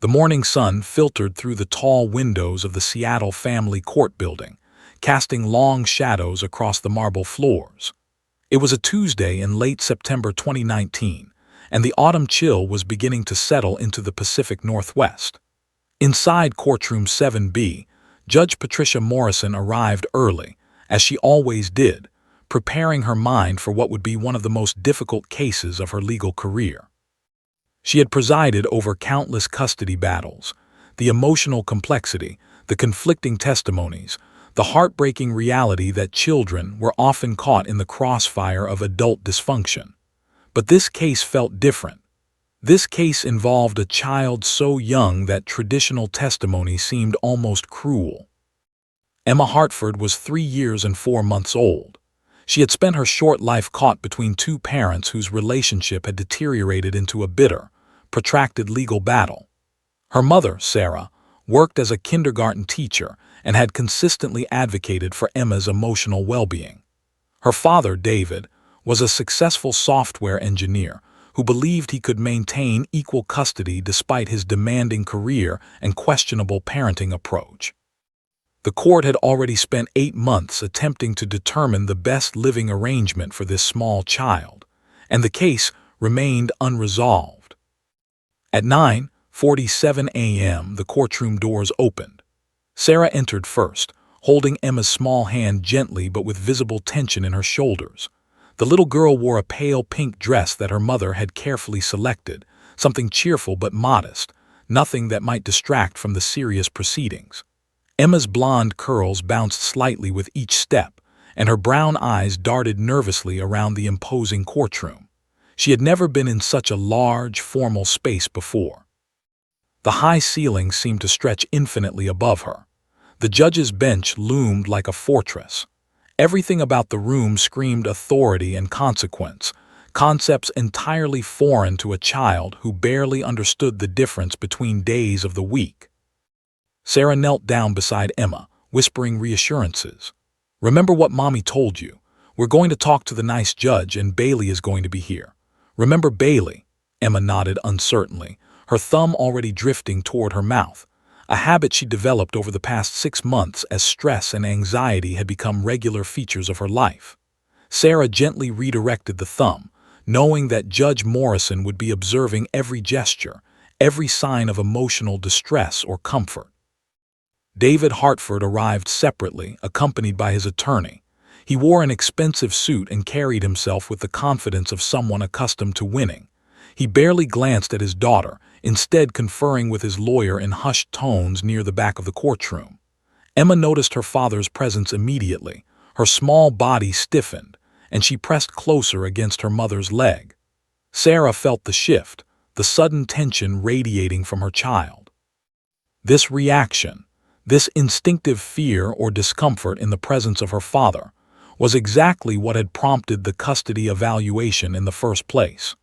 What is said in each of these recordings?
The morning sun filtered through the tall windows of the Seattle family court building, casting long shadows across the marble floors. It was a Tuesday in late September 2019, and the autumn chill was beginning to settle into the Pacific Northwest. Inside Courtroom 7B, Judge Patricia Morrison arrived early, as she always did, preparing her mind for what would be one of the most difficult cases of her legal career. She had presided over countless custody battles, the emotional complexity, the conflicting testimonies, the heartbreaking reality that children were often caught in the crossfire of adult dysfunction. But this case felt different. This case involved a child so young that traditional testimony seemed almost cruel. Emma Hartford was 3 years and 4 months old. She had spent her short life caught between two parents whose relationship had deteriorated into a bitter, protracted legal battle. Her mother, Sarah, worked as a kindergarten teacher and had consistently advocated for Emma's emotional well-being. Her father, David, was a successful software engineer who believed he could maintain equal custody despite his demanding career and questionable parenting approach. The court had already spent 8 months attempting to determine the best living arrangement for this small child, and the case remained unresolved. At 9:47 a.m., the courtroom doors opened. Sarah entered first, holding Emma's small hand gently but with visible tension in her shoulders. The little girl wore a pale pink dress that her mother had carefully selected, something cheerful but modest, nothing that might distract from the serious proceedings. Emma's blonde curls bounced slightly with each step, and her brown eyes darted nervously around the imposing courtroom. She had never been in such a large, formal space before. The high ceiling seemed to stretch infinitely above her. The judge's bench loomed like a fortress. Everything about the room screamed authority and consequence, concepts entirely foreign to a child who barely understood the difference between days of the week. Sarah knelt down beside Emma, whispering reassurances. "Remember what Mommy told you. We're going to talk to the nice judge and Bailey is going to be here. Remember Bailey?" Emma nodded uncertainly, her thumb already drifting toward her mouth, a habit she developed over the past 6 months as stress and anxiety had become regular features of her life. Sarah gently redirected the thumb, knowing that Judge Morrison would be observing every gesture, every sign of emotional distress or comfort. David Hartford arrived separately, accompanied by his attorney. He wore an expensive suit and carried himself with the confidence of someone accustomed to winning. He barely glanced at his daughter, instead conferring with his lawyer in hushed tones near the back of the courtroom. Emma noticed her father's presence immediately. Her small body stiffened, and she pressed closer against her mother's leg. Sarah felt the shift, the sudden tension radiating from her child. This reaction, this instinctive fear or discomfort in the presence of her father, was exactly what had prompted the custody evaluation in the first place.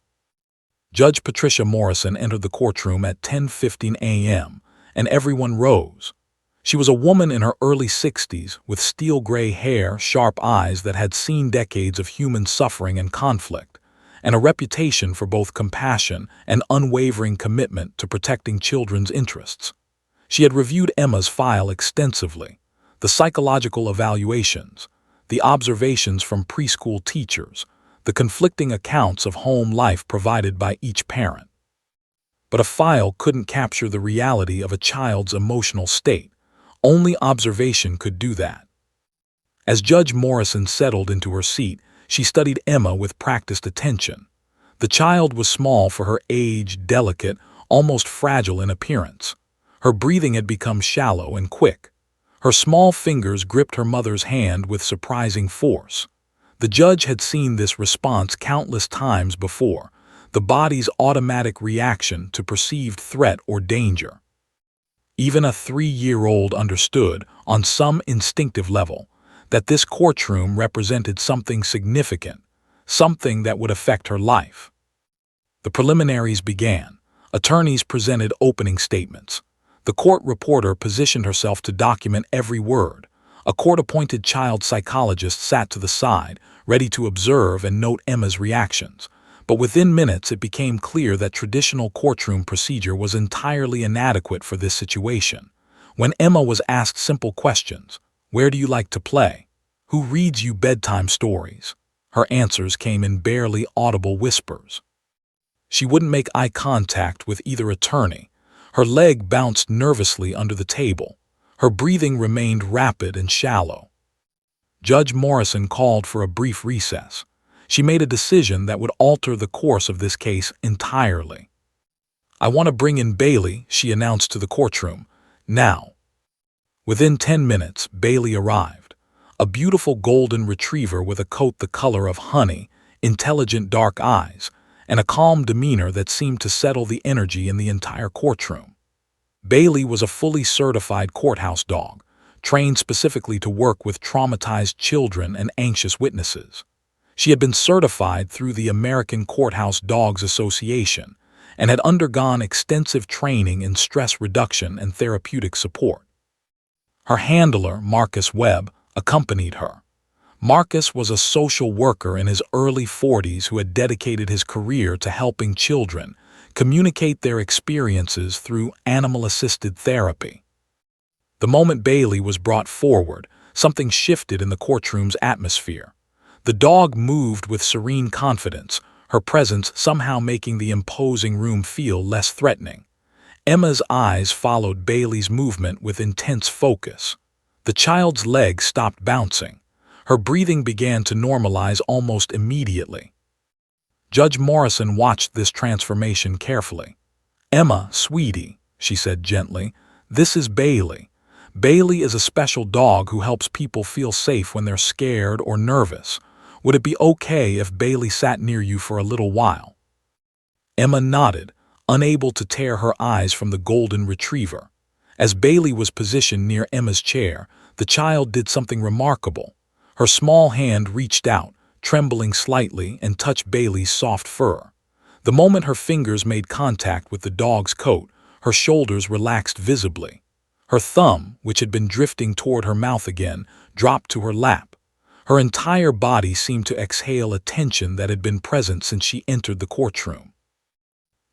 Judge Patricia Morrison entered the courtroom at 10:15 a.m., and everyone rose. She was a woman in her early 60s with steel-gray hair, sharp eyes that had seen decades of human suffering and conflict, and a reputation for both compassion and unwavering commitment to protecting children's interests. She had reviewed Emma's file extensively, the psychological evaluations, the observations from preschool teachers, the conflicting accounts of home life provided by each parent. But a file couldn't capture the reality of a child's emotional state. Only observation could do that. As Judge Morrison settled into her seat, she studied Emma with practiced attention. The child was small for her age, delicate, almost fragile in appearance. Her breathing had become shallow and quick. Her small fingers gripped her mother's hand with surprising force. The judge had seen this response countless times before, the body's automatic reaction to perceived threat or danger. Even a 3-year-old understood, on some instinctive level, that this courtroom represented something significant, something that would affect her life. The preliminaries began. Attorneys presented opening statements. The court reporter positioned herself to document every word. A court-appointed child psychologist sat to the side, ready to observe and note Emma's reactions. But within minutes it became clear that traditional courtroom procedure was entirely inadequate for this situation. When Emma was asked simple questions, "Where do you like to play? Who reads you bedtime stories?" her answers came in barely audible whispers. She wouldn't make eye contact with either attorney. Her leg bounced nervously under the table. Her breathing remained rapid and shallow. Judge Morrison called for a brief recess. She made a decision that would alter the course of this case entirely. "I want to bring in Bailey," she announced to the courtroom. "Now." Within 10 minutes, Bailey arrived. A beautiful golden retriever with a coat the color of honey, intelligent dark eyes, and a calm demeanor that seemed to settle the energy in the entire courtroom. Bailey was a fully certified courthouse dog, trained specifically to work with traumatized children and anxious witnesses. She had been certified through the American Courthouse Dogs Association and had undergone extensive training in stress reduction and therapeutic support. Her handler, Marcus Webb, accompanied her. Marcus was a social worker in his early 40s who had dedicated his career to helping children communicate their experiences through animal-assisted therapy. The moment Bailey was brought forward, something shifted in the courtroom's atmosphere. The dog moved with serene confidence, her presence somehow making the imposing room feel less threatening. Emma's eyes followed Bailey's movement with intense focus. The child's legs stopped bouncing. Her breathing began to normalize almost immediately. Judge Morrison watched this transformation carefully. "Emma, sweetie," she said gently, "this is Bailey. Bailey is a special dog who helps people feel safe when they're scared or nervous. Would it be okay if Bailey sat near you for a little while?" Emma nodded, unable to tear her eyes from the golden retriever. As Bailey was positioned near Emma's chair, the child did something remarkable. Her small hand reached out, trembling slightly, and touched Bailey's soft fur. The moment her fingers made contact with the dog's coat, her shoulders relaxed visibly. Her thumb, which had been drifting toward her mouth again, dropped to her lap. Her entire body seemed to exhale a tension that had been present since she entered the courtroom.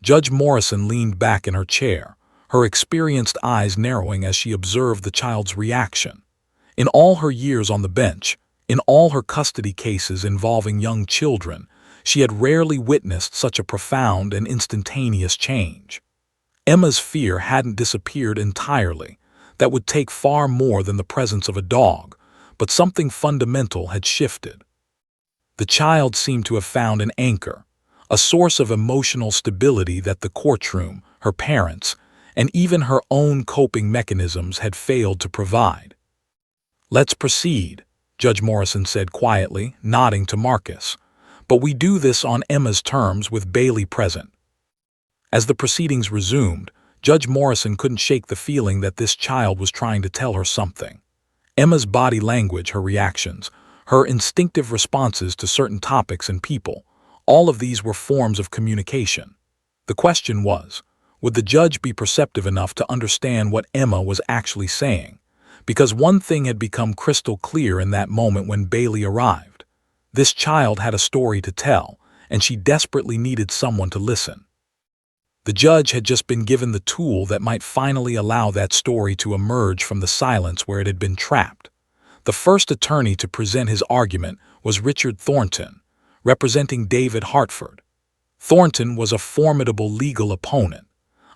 Judge Morrison leaned back in her chair, her experienced eyes narrowing as she observed the child's reaction. In all her years on the bench, in all her custody cases involving young children, she had rarely witnessed such a profound and instantaneous change. Emma's fear hadn't disappeared entirely. That would take far more than the presence of a dog, but something fundamental had shifted. The child seemed to have found an anchor, a source of emotional stability that the courtroom, her parents, and even her own coping mechanisms had failed to provide. "Let's proceed," Judge Morrison said quietly, nodding to Marcus. "But we do this on Emma's terms with Bailey present." As the proceedings resumed, Judge Morrison couldn't shake the feeling that this child was trying to tell her something. Emma's body language, her reactions, her instinctive responses to certain topics and people, all of these were forms of communication. The question was, would the judge be perceptive enough to understand what Emma was actually saying? Because one thing had become crystal clear in that moment when Bailey arrived. This child had a story to tell, and she desperately needed someone to listen. The judge had just been given the tool that might finally allow that story to emerge from the silence where it had been trapped. The first attorney to present his argument was Richard Thornton, representing David Hartford. Thornton was a formidable legal opponent,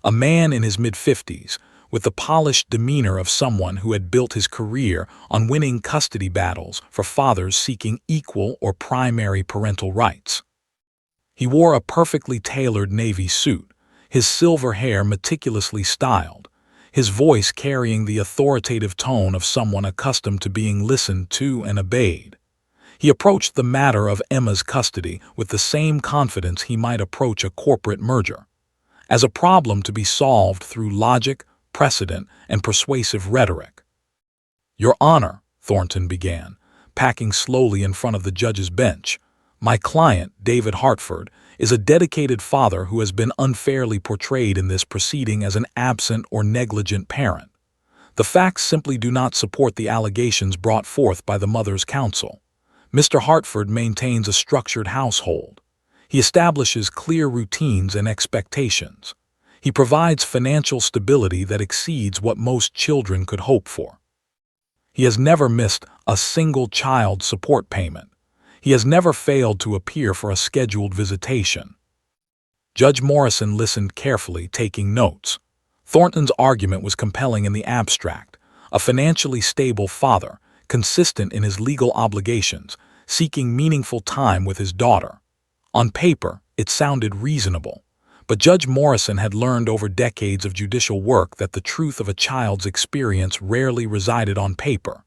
a man in his mid-50s, with the polished demeanor of someone who had built his career on winning custody battles for fathers seeking equal or primary parental rights. He wore a perfectly tailored navy suit, his silver hair meticulously styled, his voice carrying the authoritative tone of someone accustomed to being listened to and obeyed. He approached the matter of Emma's custody with the same confidence he might approach a corporate merger, as a problem to be solved through logic, precedent, and persuasive rhetoric. "Your Honor," Thornton began, packing slowly in front of the judge's bench, "my client, David Hartford, is a dedicated father who has been unfairly portrayed in this proceeding as an absent or negligent parent. The facts simply do not support the allegations brought forth by the mother's counsel. Mr. Hartford maintains a structured household. He establishes clear routines and expectations. He provides financial stability that exceeds what most children could hope for. He has never missed a single child support payment. He has never failed to appear for a scheduled visitation. Judge Morrison listened carefully, taking notes. Thornton's argument was compelling in the abstract. A financially stable father, consistent in his legal obligations, seeking meaningful time with his daughter. On paper, it sounded reasonable. But Judge Morrison had learned over decades of judicial work that the truth of a child's experience rarely resided on paper.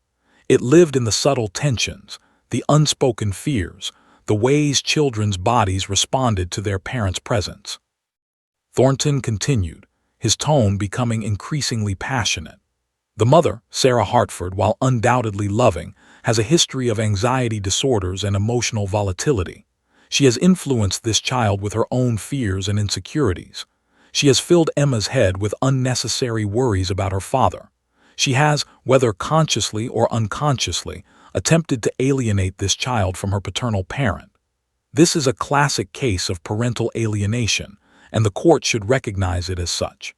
It lived in the subtle tensions, the unspoken fears, the ways children's bodies responded to their parents' presence. Thornton continued, his tone becoming increasingly passionate. The mother, Sarah Hartford, while undoubtedly loving, has a history of anxiety disorders and emotional volatility. She has influenced this child with her own fears and insecurities. She has filled Emma's head with unnecessary worries about her father. She has, whether consciously or unconsciously, attempted to alienate this child from her paternal parent. This is a classic case of parental alienation, and the court should recognize it as such.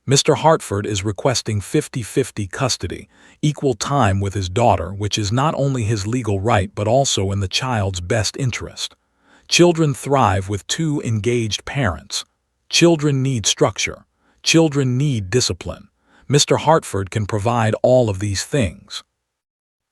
Mr. Hartford is requesting 50-50 custody, equal time with his daughter, which is not only his legal right but also in the child's best interest. Children thrive with two engaged parents. Children need structure. Children need discipline. Mr. Hartford can provide all of these things.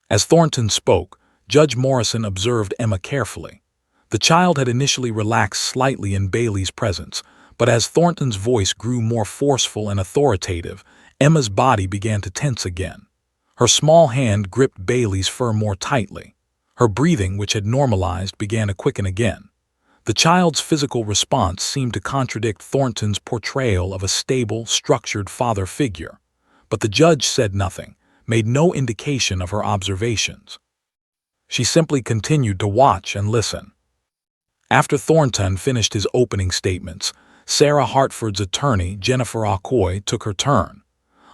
As Thornton spoke, Judge Morrison observed Emma carefully. The child had initially relaxed slightly in Bailey's presence, but as Thornton's voice grew more forceful and authoritative, Emma's body began to tense again. Her small hand gripped Bailey's fur more tightly. Her breathing, which had normalized, began to quicken again. The child's physical response seemed to contradict Thornton's portrayal of a stable, structured father figure. But the judge said nothing, made no indication of her observations. She simply continued to watch and listen. After Thornton finished his opening statements, Sarah Hartford's attorney, Jennifer Accoy, took her turn.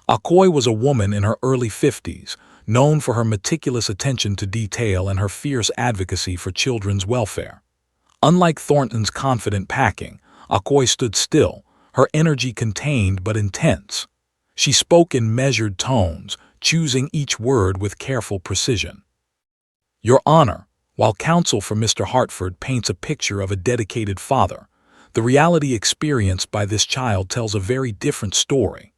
Accoy was a woman in her early 50s, known for her meticulous attention to detail and her fierce advocacy for children's welfare. Unlike Thornton's confident packing, Accoy stood still, her energy contained but intense. She spoke in measured tones, choosing each word with careful precision. Your Honor, while counsel for Mr. Hartford paints a picture of a dedicated father, the reality experienced by this child tells a very different story.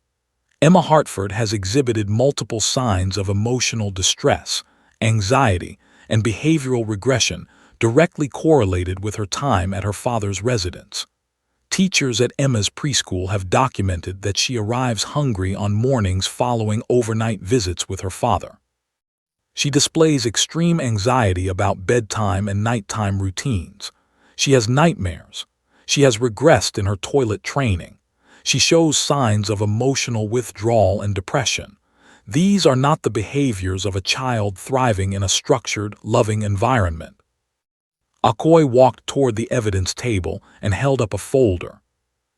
Emma Hartford has exhibited multiple signs of emotional distress, anxiety, and behavioral regression directly correlated with her time at her father's residence. Teachers at Emma's preschool have documented that she arrives hungry on mornings following overnight visits with her father. She displays extreme anxiety about bedtime and nighttime routines. She has nightmares. She has regressed in her toilet training. She shows signs of emotional withdrawal and depression. These are not the behaviors of a child thriving in a structured, loving environment. Accoy walked toward the evidence table and held up a folder.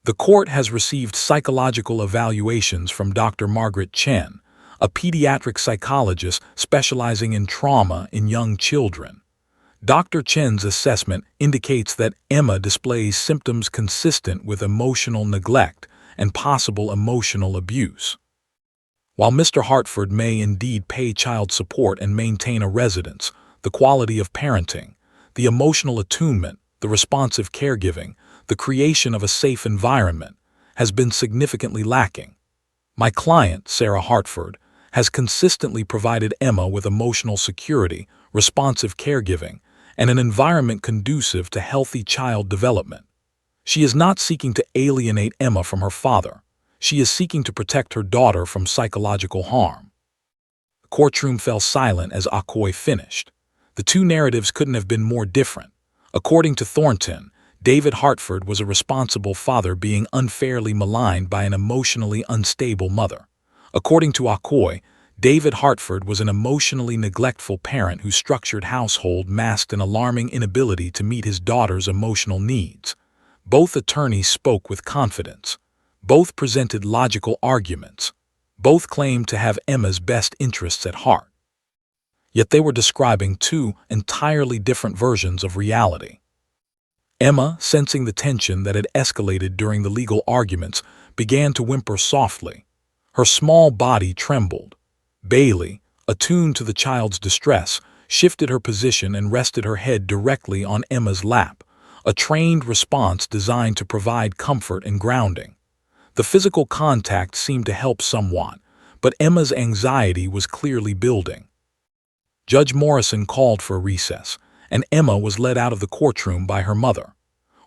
The court has received psychological evaluations from Dr. Margaret Chen, a pediatric psychologist specializing in trauma in young children. Dr. Chen's assessment indicates that Emma displays symptoms consistent with emotional neglect and possible emotional abuse. While Mr. Hartford may indeed pay child support and maintain a residence, the quality of parenting, the emotional attunement, the responsive caregiving, the creation of a safe environment, has been significantly lacking. My client, Sarah Hartford, has consistently provided Emma with emotional security, responsive caregiving, and an environment conducive to healthy child development. She is not seeking to alienate Emma from her father. She is seeking to protect her daughter from psychological harm. The courtroom fell silent as Accoy finished. The two narratives couldn't have been more different. According to Thornton, David Hartford was a responsible father being unfairly maligned by an emotionally unstable mother. According to Accoy, David Hartford was an emotionally neglectful parent whose structured household masked an alarming inability to meet his daughter's emotional needs. Both attorneys spoke with confidence. Both presented logical arguments. Both claimed to have Emma's best interests at heart. Yet they were describing two entirely different versions of reality. Emma, sensing the tension that had escalated during the legal arguments, began to whimper softly. Her small body trembled. Bailey, attuned to the child's distress, shifted her position and rested her head directly on Emma's lap, a trained response designed to provide comfort and grounding. The physical contact seemed to help somewhat, but Emma's anxiety was clearly building. Judge Morrison called for a recess, and Emma was led out of the courtroom by her mother.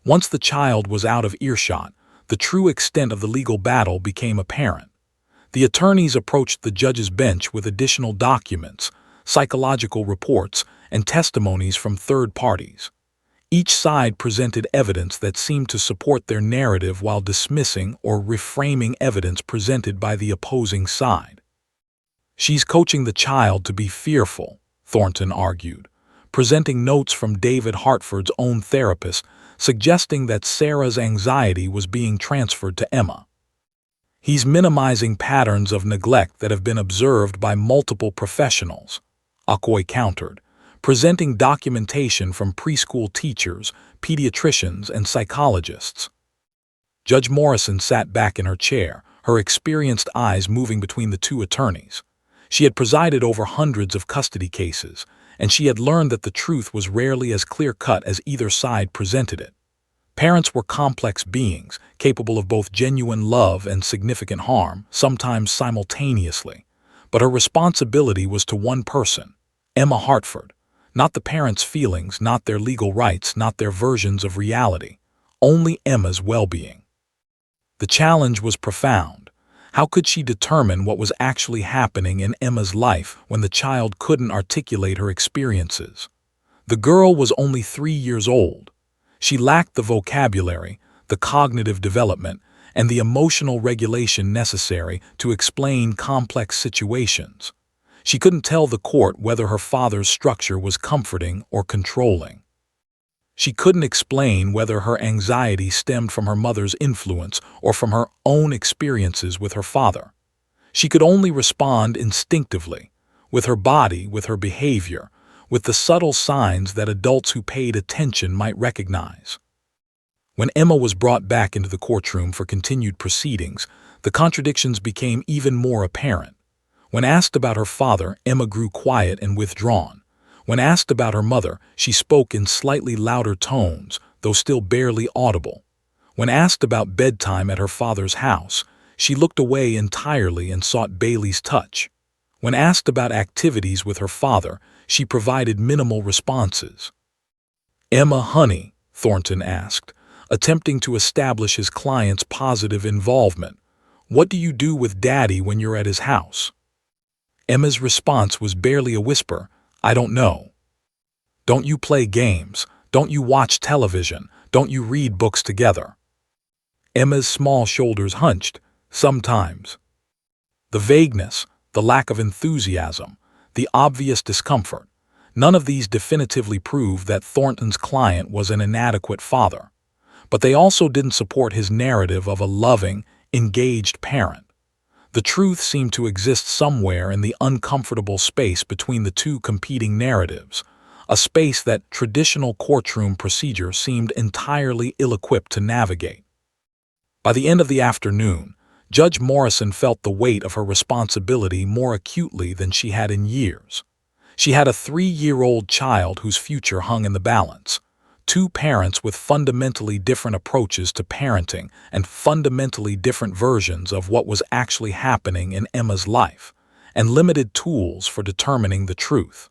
Once the child was out of earshot, the true extent of the legal battle became apparent. The attorneys approached the judge's bench with additional documents, psychological reports, and testimonies from third parties. Each side presented evidence that seemed to support their narrative while dismissing or reframing evidence presented by the opposing side. "She's coaching the child to be fearful," Thornton argued, presenting notes from David Hartford's own therapist suggesting that Sarah's anxiety was being transferred to Emma. "He's minimizing patterns of neglect that have been observed by multiple professionals," Akoi countered, presenting documentation from preschool teachers, pediatricians, and psychologists. Judge Morrison sat back in her chair, her experienced eyes moving between the two attorneys. She had presided over hundreds of custody cases, and she had learned that the truth was rarely as clear-cut as either side presented it. Parents were complex beings, capable of both genuine love and significant harm, sometimes simultaneously. But her responsibility was to one person, Emma Hartford. Not the parents' feelings, not their legal rights, not their versions of reality. Only Emma's well-being. The challenge was profound. How could she determine what was actually happening in Emma's life when the child couldn't articulate her experiences? The girl was only 3 years old. She lacked the vocabulary, the cognitive development, and the emotional regulation necessary to explain complex situations. She couldn't tell the court whether her father's structure was comforting or controlling. She couldn't explain whether her anxiety stemmed from her mother's influence or from her own experiences with her father. She could only respond instinctively, with her body, with her behavior, with the subtle signs that adults who paid attention might recognize. When Emma was brought back into the courtroom for continued proceedings, the contradictions became even more apparent. When asked about her father, Emma grew quiet and withdrawn. When asked about her mother, she spoke in slightly louder tones, though still barely audible. When asked about bedtime at her father's house, she looked away entirely and sought Bailey's touch. When asked about activities with her father, she provided minimal responses. "Emma, honey," Thornton asked, attempting to establish his client's positive involvement, "what do you do with Daddy when you're at his house?" Emma's response was barely a whisper, "I don't know." "Don't you play games? Don't you watch television? Don't you read books together?" Emma's small shoulders hunched. "Sometimes." The vagueness, the lack of enthusiasm, the obvious discomfort, none of these definitively proved that Thornton's client was an inadequate father. But they also didn't support his narrative of a loving, engaged parent. The truth seemed to exist somewhere in the uncomfortable space between the two competing narratives, a space that traditional courtroom procedure seemed entirely ill-equipped to navigate. By the end of the afternoon, Judge Morrison felt the weight of her responsibility more acutely than she had in years. She had a 3-year-old child whose future hung in the balance. Two parents with fundamentally different approaches to parenting and fundamentally different versions of what was actually happening in Emma's life, and limited tools for determining the truth.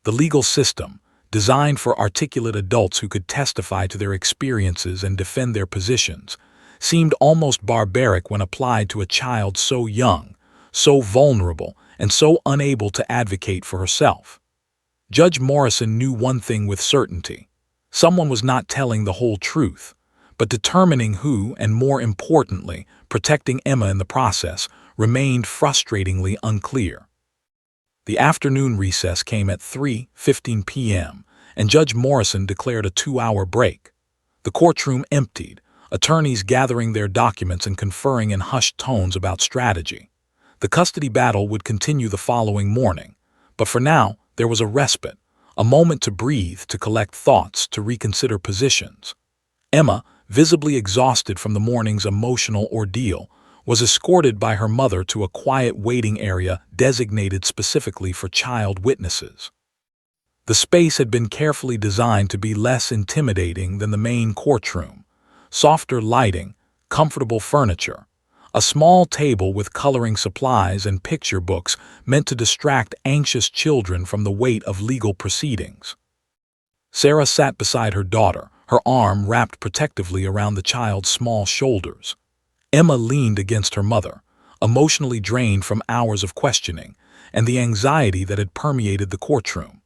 The legal system, designed for articulate adults who could testify to their experiences and defend their positions, seemed almost barbaric when applied to a child so young, so vulnerable, and so unable to advocate for herself. Judge Morrison knew one thing with certainty. Someone was not telling the whole truth, but determining who, and more importantly, protecting Emma in the process, remained frustratingly unclear. The afternoon recess came at 3:15 p.m., and Judge Morrison declared a 2-hour break. The courtroom emptied, attorneys gathering their documents and conferring in hushed tones about strategy. The custody battle would continue the following morning, but for now, there was a respite, a moment to breathe, to collect thoughts, to reconsider positions. Emma, visibly exhausted from the morning's emotional ordeal, was escorted by her mother to a quiet waiting area designated specifically for child witnesses. The space had been carefully designed to be less intimidating than the main courtroom. Softer lighting, comfortable furniture, a small table with coloring supplies and picture books meant to distract anxious children from the weight of legal proceedings. Sarah sat beside her daughter, her arm wrapped protectively around the child's small shoulders. Emma leaned against her mother, emotionally drained from hours of questioning and the anxiety that had permeated the courtroom.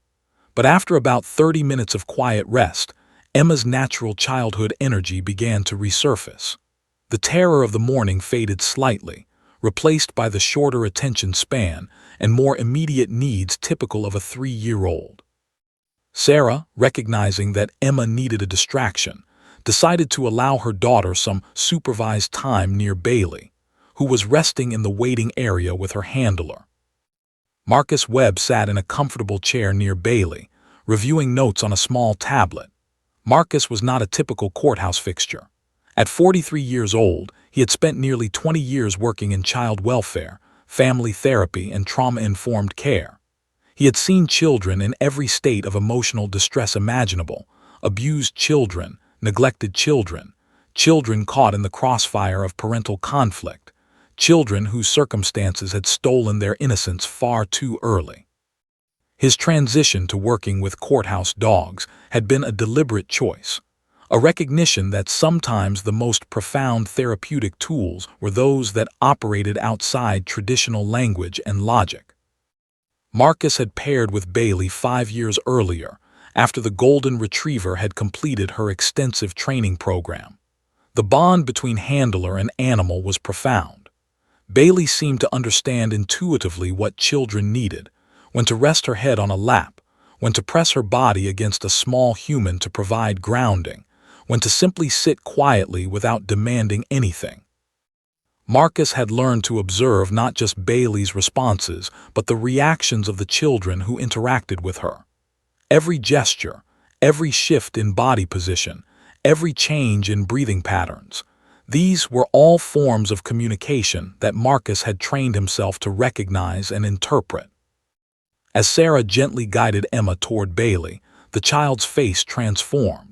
But after about 30 minutes of quiet rest, Emma's natural childhood energy began to resurface. The terror of the morning faded slightly, replaced by the shorter attention span and more immediate needs typical of a 3-year-old. Sarah, recognizing that Emma needed a distraction, decided to allow her daughter some supervised time near Bailey, who was resting in the waiting area with her handler. Marcus Webb sat in a comfortable chair near Bailey, reviewing notes on a small tablet. Marcus was not a typical courthouse fixture. At 43 years old, he had spent nearly 20 years working in child welfare, family therapy, and trauma-informed care. He had seen children in every state of emotional distress imaginable: abused children, neglected children, children caught in the crossfire of parental conflict, children whose circumstances had stolen their innocence far too early. His transition to working with courthouse dogs had been a deliberate choice, a recognition that sometimes the most profound therapeutic tools were those that operated outside traditional language and logic. Marcus had paired with Bailey 5 years earlier, after the Golden Retriever had completed her extensive training program. The bond between handler and animal was profound. Bailey seemed to understand intuitively what children needed: when to rest her head on a lap, when to press her body against a small human to provide grounding, when to simply sit quietly without demanding anything. Marcus had learned to observe not just Bailey's responses, but the reactions of the children who interacted with her. Every gesture, every shift in body position, every change in breathing patterns, these were all forms of communication that Marcus had trained himself to recognize and interpret. As Sarah gently guided Emma toward Bailey, the child's face transformed.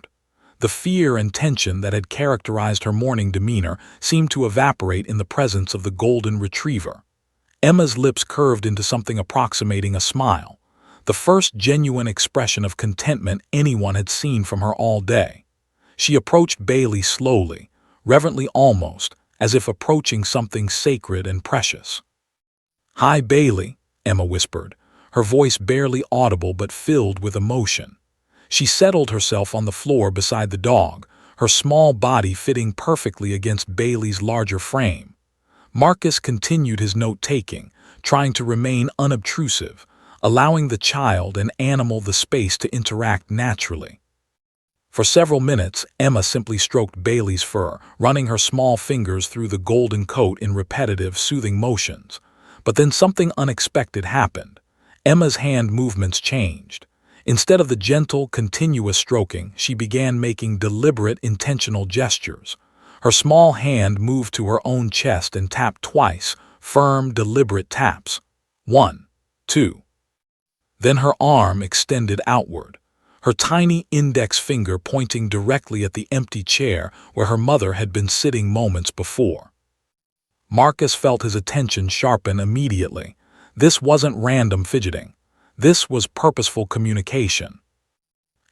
The fear and tension that had characterized her morning demeanor seemed to evaporate in the presence of the Golden Retriever. Emma's lips curved into something approximating a smile, the first genuine expression of contentment anyone had seen from her all day. She approached Bailey slowly, reverently, almost as if approaching something sacred and precious. "Hi, Bailey," Emma whispered, her voice barely audible but filled with emotion. She settled herself on the floor beside the dog, her small body fitting perfectly against Bailey's larger frame. Marcus continued his note-taking, trying to remain unobtrusive, allowing the child and animal the space to interact naturally. For several minutes, Emma simply stroked Bailey's fur, running her small fingers through the golden coat in repetitive, soothing motions. But then something unexpected happened. Emma's hand movements changed. Instead of the gentle, continuous stroking, she began making deliberate, intentional gestures. Her small hand moved to her own chest and tapped twice, firm, deliberate taps. 1, 2. Then her arm extended outward, her tiny index finger pointing directly at the empty chair where her mother had been sitting moments before. Marcus felt his attention sharpen immediately. This wasn't random fidgeting. This was purposeful communication.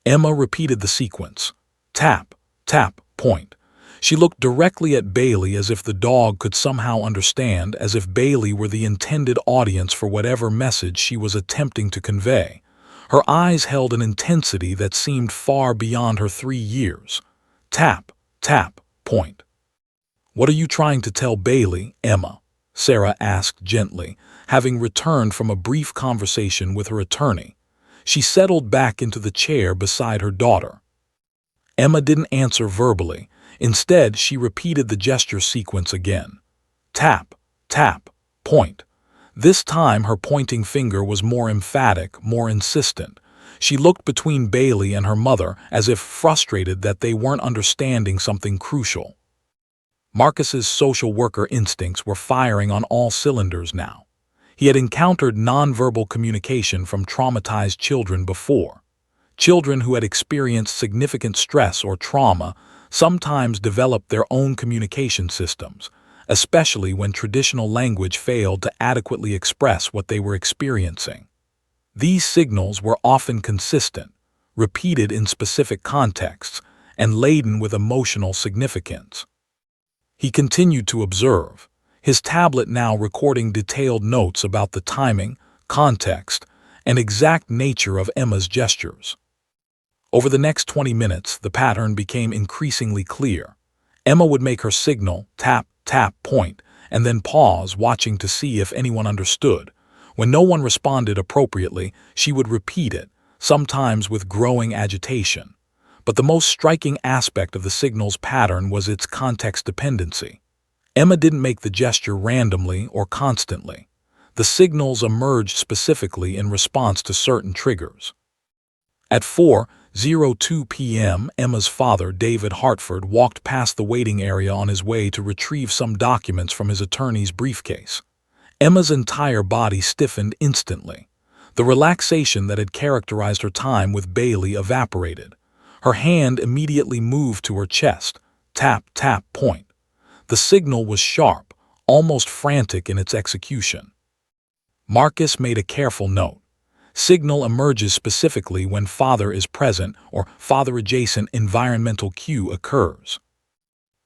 Emma repeated the sequence. Tap, tap, point. She looked directly at Bailey as if the dog could somehow understand, as if Bailey were the intended audience for whatever message she was attempting to convey. Her eyes held an intensity that seemed far beyond her 3 years. Tap, tap, point. "What are you trying to tell Bailey, Emma?" Sarah asked gently, having returned from a brief conversation with her attorney. She settled back into the chair beside her daughter. Emma didn't answer verbally. Instead, she repeated the gesture sequence again. Tap, tap, point. This time her pointing finger was more emphatic, more insistent. She looked between Bailey and her mother as if frustrated that they weren't understanding something crucial. Marcus's social worker instincts were firing on all cylinders now. He had encountered nonverbal communication from traumatized children before. Children who had experienced significant stress or trauma sometimes developed their own communication systems, especially when traditional language failed to adequately express what they were experiencing. These signals were often consistent, repeated in specific contexts, and laden with emotional significance. He continued to observe, his tablet now recording detailed notes about the timing, context, and exact nature of Emma's gestures. Over the next 20 minutes, the pattern became increasingly clear. Emma would make her signal, tap, tap, point, and then pause, watching to see if anyone understood. When no one responded appropriately, she would repeat it, sometimes with growing agitation. But the most striking aspect of the signal's pattern was its context dependency. Emma didn't make the gesture randomly or constantly. The signals emerged specifically in response to certain triggers. At 4:02 p.m., Emma's father, David Hartford, walked past the waiting area on his way to retrieve some documents from his attorney's briefcase. Emma's entire body stiffened instantly. The relaxation that had characterized her time with Bailey evaporated. Her hand immediately moved to her chest. Tap, tap, point. The signal was sharp, almost frantic in its execution. Marcus made a careful note. Signal emerges specifically when father is present or father-adjacent environmental cue occurs.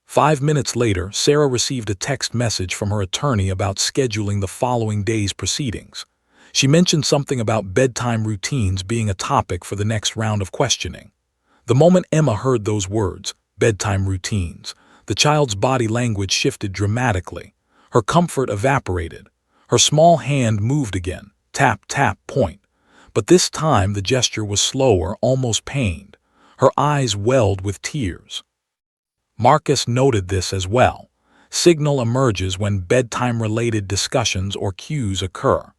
5 minutes later, Sarah received a text message from her attorney about scheduling the following day's proceedings. She mentioned something about bedtime routines being a topic for the next round of questioning. The moment Emma heard those words, bedtime routines, the child's body language shifted dramatically. Her comfort evaporated. Her small hand moved again, tap, tap, point. But this time the gesture was slower, almost pained. Her eyes welled with tears. Marcus noted this as well. Signal emerges when bedtime-related discussions or cues occur.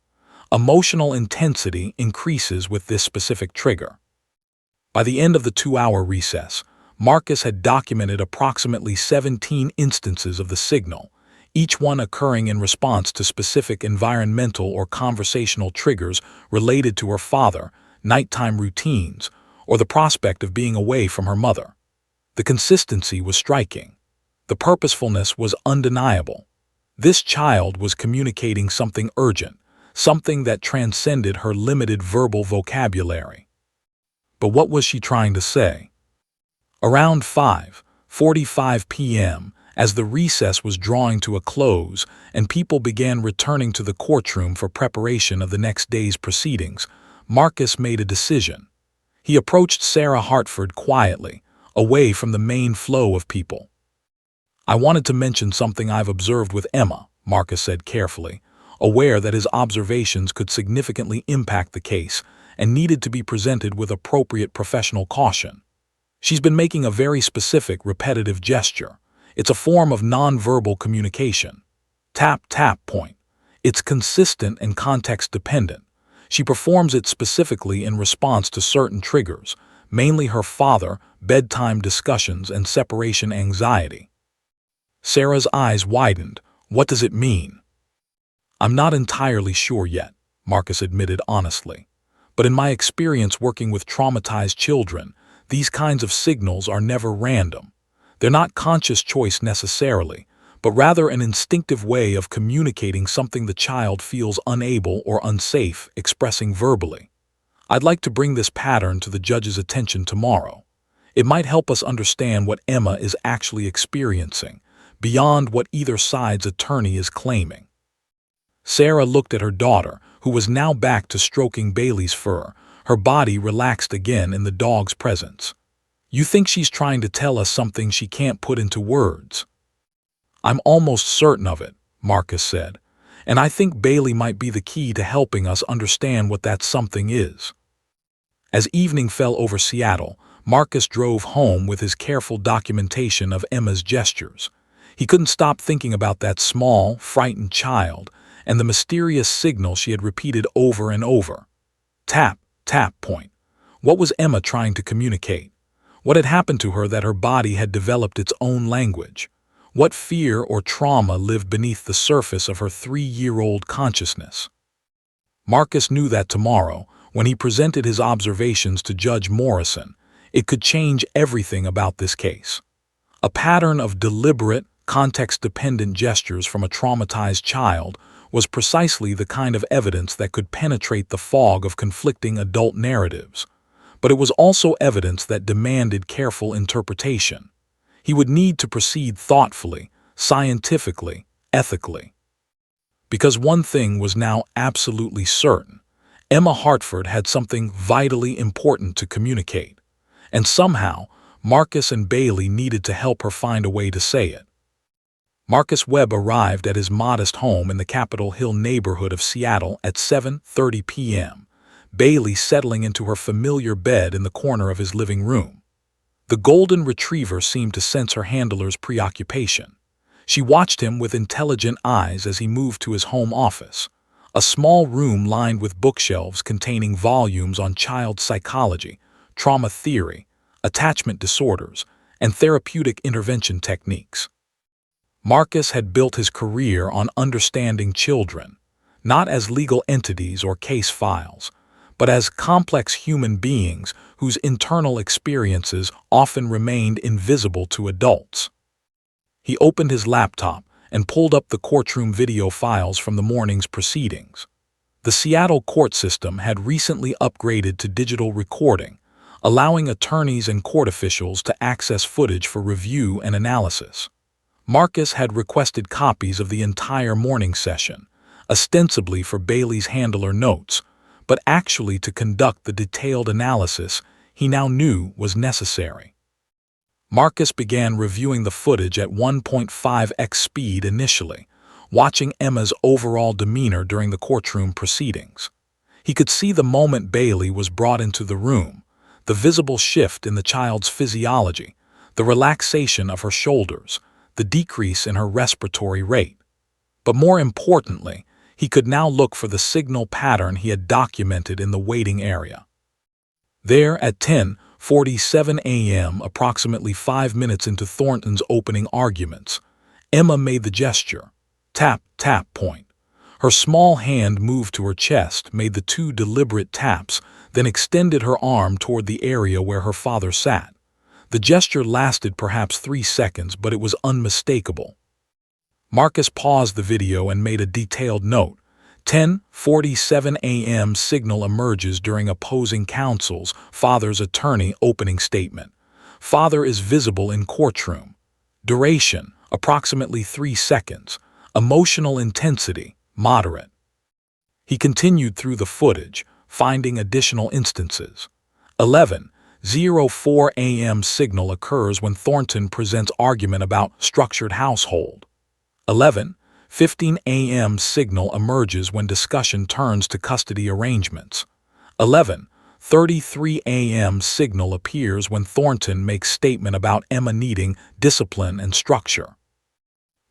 Emotional intensity increases with this specific trigger. By the end of the 2-hour recess, Marcus had documented approximately 17 instances of the signal, each one occurring in response to specific environmental or conversational triggers related to her father, nighttime routines, or the prospect of being away from her mother. The consistency was striking. The purposefulness was undeniable. This child was communicating something urgent, something that transcended her limited verbal vocabulary. But what was she trying to say? Around 5:45 p.m., as the recess was drawing to a close and people began returning to the courtroom for preparation of the next day's proceedings, Marcus made a decision. He approached Sarah Hartford quietly, away from the main flow of people. "I wanted to mention something I've observed with Emma," Marcus said carefully, aware that his observations could significantly impact the case and needed to be presented with appropriate professional caution. "She's been making a very specific, repetitive gesture. It's a form of nonverbal communication. Tap, tap, point. It's consistent and context-dependent. She performs it specifically in response to certain triggers, mainly her father, bedtime discussions, and separation anxiety." Sarah's eyes widened. "What does it mean?" "I'm not entirely sure yet," Marcus admitted honestly. "But in my experience working with traumatized children, these kinds of signals are never random. They're not conscious choice necessarily, but rather an instinctive way of communicating something the child feels unable or unsafe expressing verbally. I'd like to bring this pattern to the judge's attention tomorrow. It might help us understand what Emma is actually experiencing, beyond what either side's attorney is claiming." Sarah looked at her daughter, who was now back to stroking Bailey's fur, her body relaxed again in the dog's presence. "You think she's trying to tell us something she can't put into words?" "I'm almost certain of it," Marcus said, "and I think Bailey might be the key to helping us understand what that something is." As evening fell over Seattle, Marcus drove home with his careful documentation of Emma's gestures. He couldn't stop thinking about that small, frightened child and the mysterious signal she had repeated over and over. Tap, tap, point. What was Emma trying to communicate? What had happened to her that her body had developed its own language? What fear or trauma lived beneath the surface of her 3-year-old consciousness? Marcus knew that tomorrow, when he presented his observations to Judge Morrison, it could change everything about this case. A pattern of deliberate, context-dependent gestures from a traumatized child was precisely the kind of evidence that could penetrate the fog of conflicting adult narratives. But it was also evidence that demanded careful interpretation. He would need to proceed thoughtfully, scientifically, ethically. Because one thing was now absolutely certain: Emma Hartford had something vitally important to communicate, and somehow Marcus and Bailey needed to help her find a way to say it. Marcus Webb arrived at his modest home in the Capitol Hill neighborhood of Seattle at 7:30 p.m., Bailey settling into her familiar bed in the corner of his living room. The golden retriever seemed to sense her handler's preoccupation. She watched him with intelligent eyes as he moved to his home office, a small room lined with bookshelves containing volumes on child psychology, trauma theory, attachment disorders, and therapeutic intervention techniques. Marcus had built his career on understanding children, not as legal entities or case files, but as complex human beings whose internal experiences often remained invisible to adults. He opened his laptop and pulled up the courtroom video files from the morning's proceedings. The Seattle court system had recently upgraded to digital recording, allowing attorneys and court officials to access footage for review and analysis. Marcus had requested copies of the entire morning session, ostensibly for Bailey's handler notes, but actually to conduct the detailed analysis he now knew was necessary. Marcus began reviewing the footage at 1.5x speed initially, watching Emma's overall demeanor during the courtroom proceedings. He could see the moment Bailey was brought into the room, the visible shift in the child's physiology, the relaxation of her shoulders, the decrease in her respiratory rate. But more importantly, he could now look for the signal pattern he had documented in the waiting area. There, at 10:47 a.m., approximately 5 minutes into Thornton's opening arguments, Emma made the gesture, tap, tap point. Her small hand moved to her chest, made the 2 deliberate taps, then extended her arm toward the area where her father sat. The gesture lasted perhaps 3 seconds, but it was unmistakable. Marcus paused the video and made a detailed note. 10:47 a.m. signal emerges during opposing counsel's father's attorney opening statement. Father is visible in courtroom. Duration, approximately 3 seconds. Emotional intensity, moderate. He continued through the footage, finding additional instances. 11:04 a.m. signal occurs when Thornton presents argument about structured household. 11:15 a.m. signal emerges when discussion turns to custody arrangements. 11:33 a.m. signal appears when Thornton makes statement about Emma needing discipline and structure.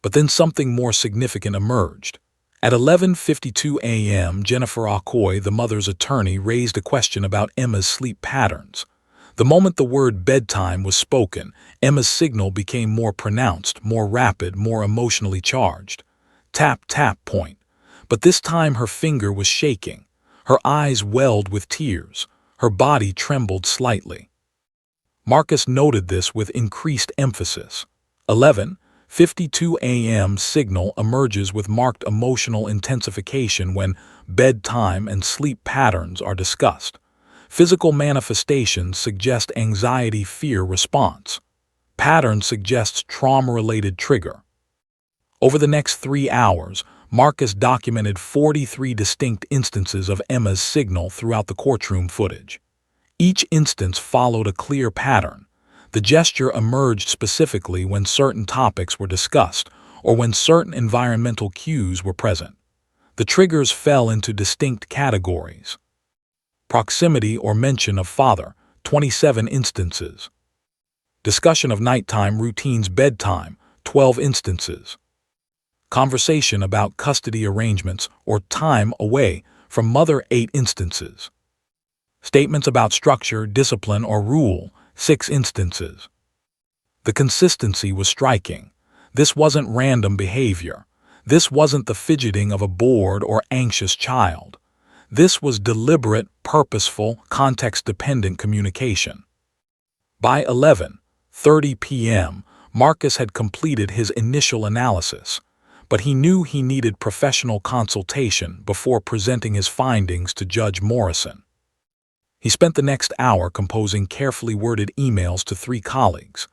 But then something more significant emerged. At 11:52 a.m., Jennifer Okoye, the mother's attorney, raised a question about Emma's sleep patterns. The moment the word bedtime was spoken, Emma's signal became more pronounced, more rapid, more emotionally charged. Tap, tap point. But this time her finger was shaking. Her eyes welled with tears. Her body trembled slightly. Marcus noted this with increased emphasis. 11:52 a.m. signal emerges with marked emotional intensification when bedtime and sleep patterns are discussed. Physical manifestations suggest anxiety-fear response. Pattern suggests trauma-related trigger. Over the next 3 hours, Marcus documented 43 distinct instances of Emma's signal throughout the courtroom footage. Each instance followed a clear pattern. The gesture emerged specifically when certain topics were discussed or when certain environmental cues were present. The triggers fell into distinct categories. Proximity or mention of father, 27 instances. Discussion of nighttime routines, bedtime, 12 instances. Conversation about custody arrangements or time away from mother, 8 instances. Statements about structure, discipline, or rule, 6 instances. The consistency was striking. This wasn't random behavior. This wasn't the fidgeting of a bored or anxious child. This was deliberate, purposeful, context-dependent communication. By 11:30 p.m., Marcus had completed his initial analysis, but he knew he needed professional consultation before presenting his findings to Judge Morrison. He spent the next hour composing carefully worded emails to 3 colleagues: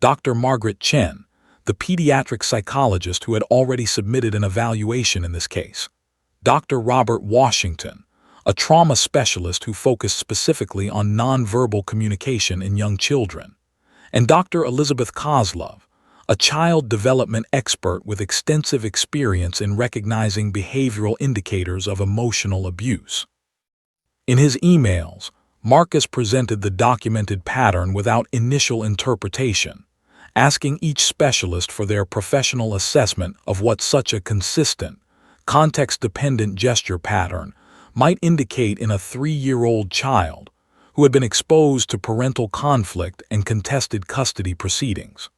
Dr. Margaret Chen, the pediatric psychologist who had already submitted an evaluation in this case; Dr. Robert Washington, a trauma specialist who focused specifically on nonverbal communication in young children; and Dr. Elizabeth Kozlov, a child development expert with extensive experience in recognizing behavioral indicators of emotional abuse. In his emails, Marcus presented the documented pattern without initial interpretation, asking each specialist for their professional assessment of what such a consistent, context-dependent gesture pattern might indicate in a 3-year-old child who had been exposed to parental conflict and contested custody proceedings.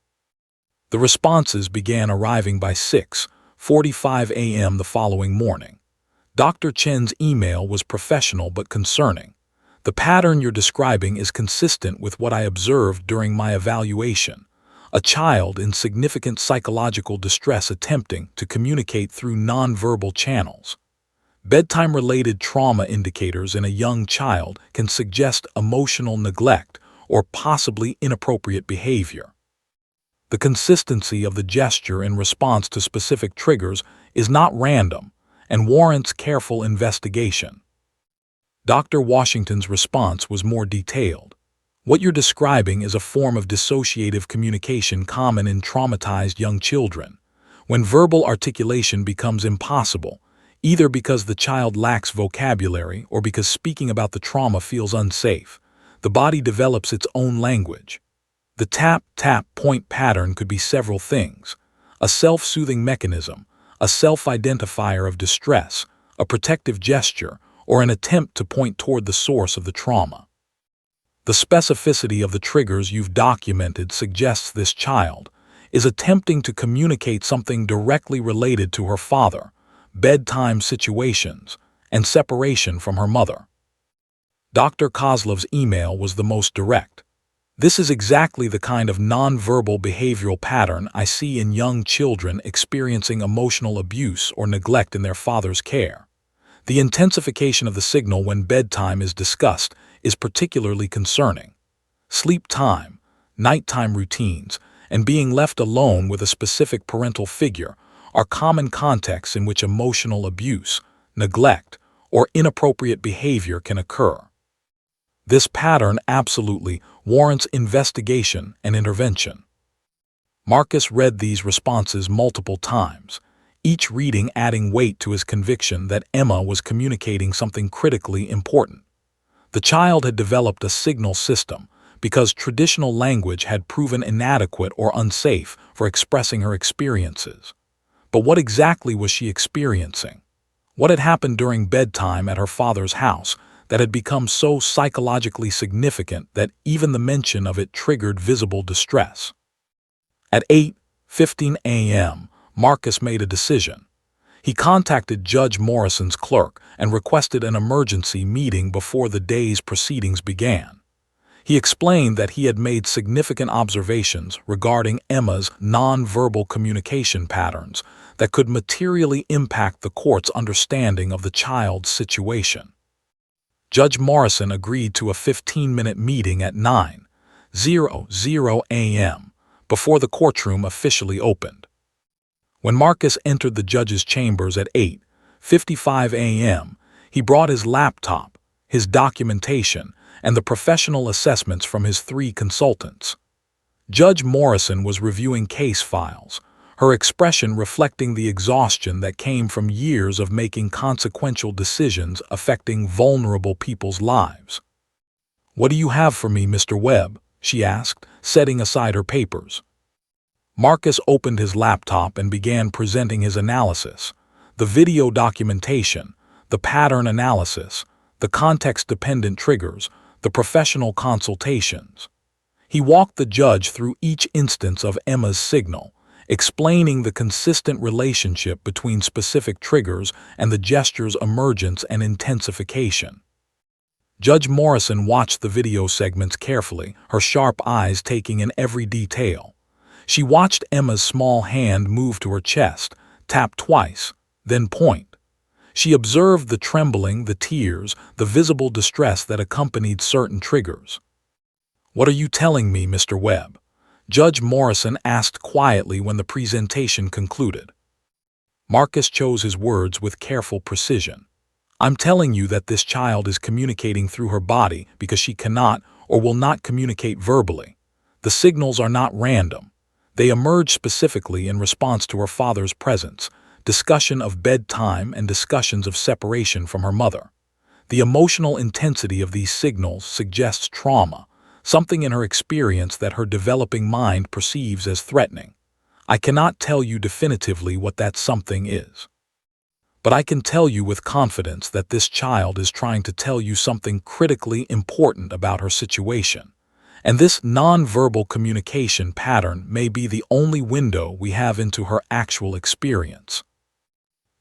The responses began arriving by 6:45 a.m. the following morning. Dr. Chen's email was professional but concerning. The pattern you're describing is consistent with what I observed during my evaluation: a child in significant psychological distress attempting to communicate through nonverbal channels. Bedtime-related trauma indicators in a young child can suggest emotional neglect or possibly inappropriate behavior. The consistency of the gesture in response to specific triggers is not random and warrants careful investigation. Dr. Washington's response was more detailed. What you're describing is a form of dissociative communication common in traumatized young children, when verbal articulation becomes impossible, either because the child lacks vocabulary or because speaking about the trauma feels unsafe. The body develops its own language. The tap-tap-point pattern could be several things: a self-soothing mechanism, a self-identifier of distress, a protective gesture, or an attempt to point toward the source of the trauma. The specificity of the triggers you've documented suggests this child is attempting to communicate something directly related to her father, bedtime situations, and separation from her mother. Dr. Kozlov's email was the most direct. This is exactly the kind of nonverbal behavioral pattern I see in young children experiencing emotional abuse or neglect in their father's care. The intensification of the signal when bedtime is discussed is particularly concerning. Sleep time, nighttime routines, and being left alone with a specific parental figure are common contexts in which emotional abuse, neglect, or inappropriate behavior can occur. This pattern absolutely warrants investigation and intervention. Marcus read these responses multiple times, each reading adding weight to his conviction that Emma was communicating something critically important. The child had developed a signal system because traditional language had proven inadequate or unsafe for expressing her experiences. But what exactly was she experiencing? What had happened during bedtime at her father's house that had become so psychologically significant that even the mention of it triggered visible distress? At 8:15 a.m., Marcus made a decision. He contacted Judge Morrison's clerk and requested an emergency meeting before the day's proceedings began. He explained that he had made significant observations regarding Emma's nonverbal communication patterns that could materially impact the court's understanding of the child's situation. Judge Morrison agreed to a 15-minute meeting at 9:00 a.m. before the courtroom officially opened. When Marcus entered the judge's chambers at 8:55 a.m., he brought his laptop, his documentation, and the professional assessments from his 3 consultants. Judge Morrison was reviewing case files, her expression reflecting the exhaustion that came from years of making consequential decisions affecting vulnerable people's lives. "What do you have for me, Mr. Webb?" she asked, setting aside her papers. Marcus opened his laptop and began presenting his analysis: the video documentation, the pattern analysis, the context-dependent triggers, the professional consultations. He walked the judge through each instance of Emma's signal, explaining the consistent relationship between specific triggers and the gesture's emergence and intensification. Judge Morrison watched the video segments carefully, her sharp eyes taking in every detail. She watched Emma's small hand move to her chest, tap twice, then point. She observed the trembling, the tears, the visible distress that accompanied certain triggers. "What are you telling me, Mr. Webb?" Judge Morrison asked quietly when the presentation concluded. Marcus chose his words with careful precision. "I'm telling you that this child is communicating through her body because she cannot or will not communicate verbally. The signals are not random. They emerge specifically in response to her father's presence, discussion of bedtime and discussions of separation from her mother. The emotional intensity of these signals suggests trauma, something in her experience that her developing mind perceives as threatening. I cannot tell you definitively what that something is. But I can tell you with confidence that this child is trying to tell you something critically important about her situation. And this nonverbal communication pattern may be the only window we have into her actual experience."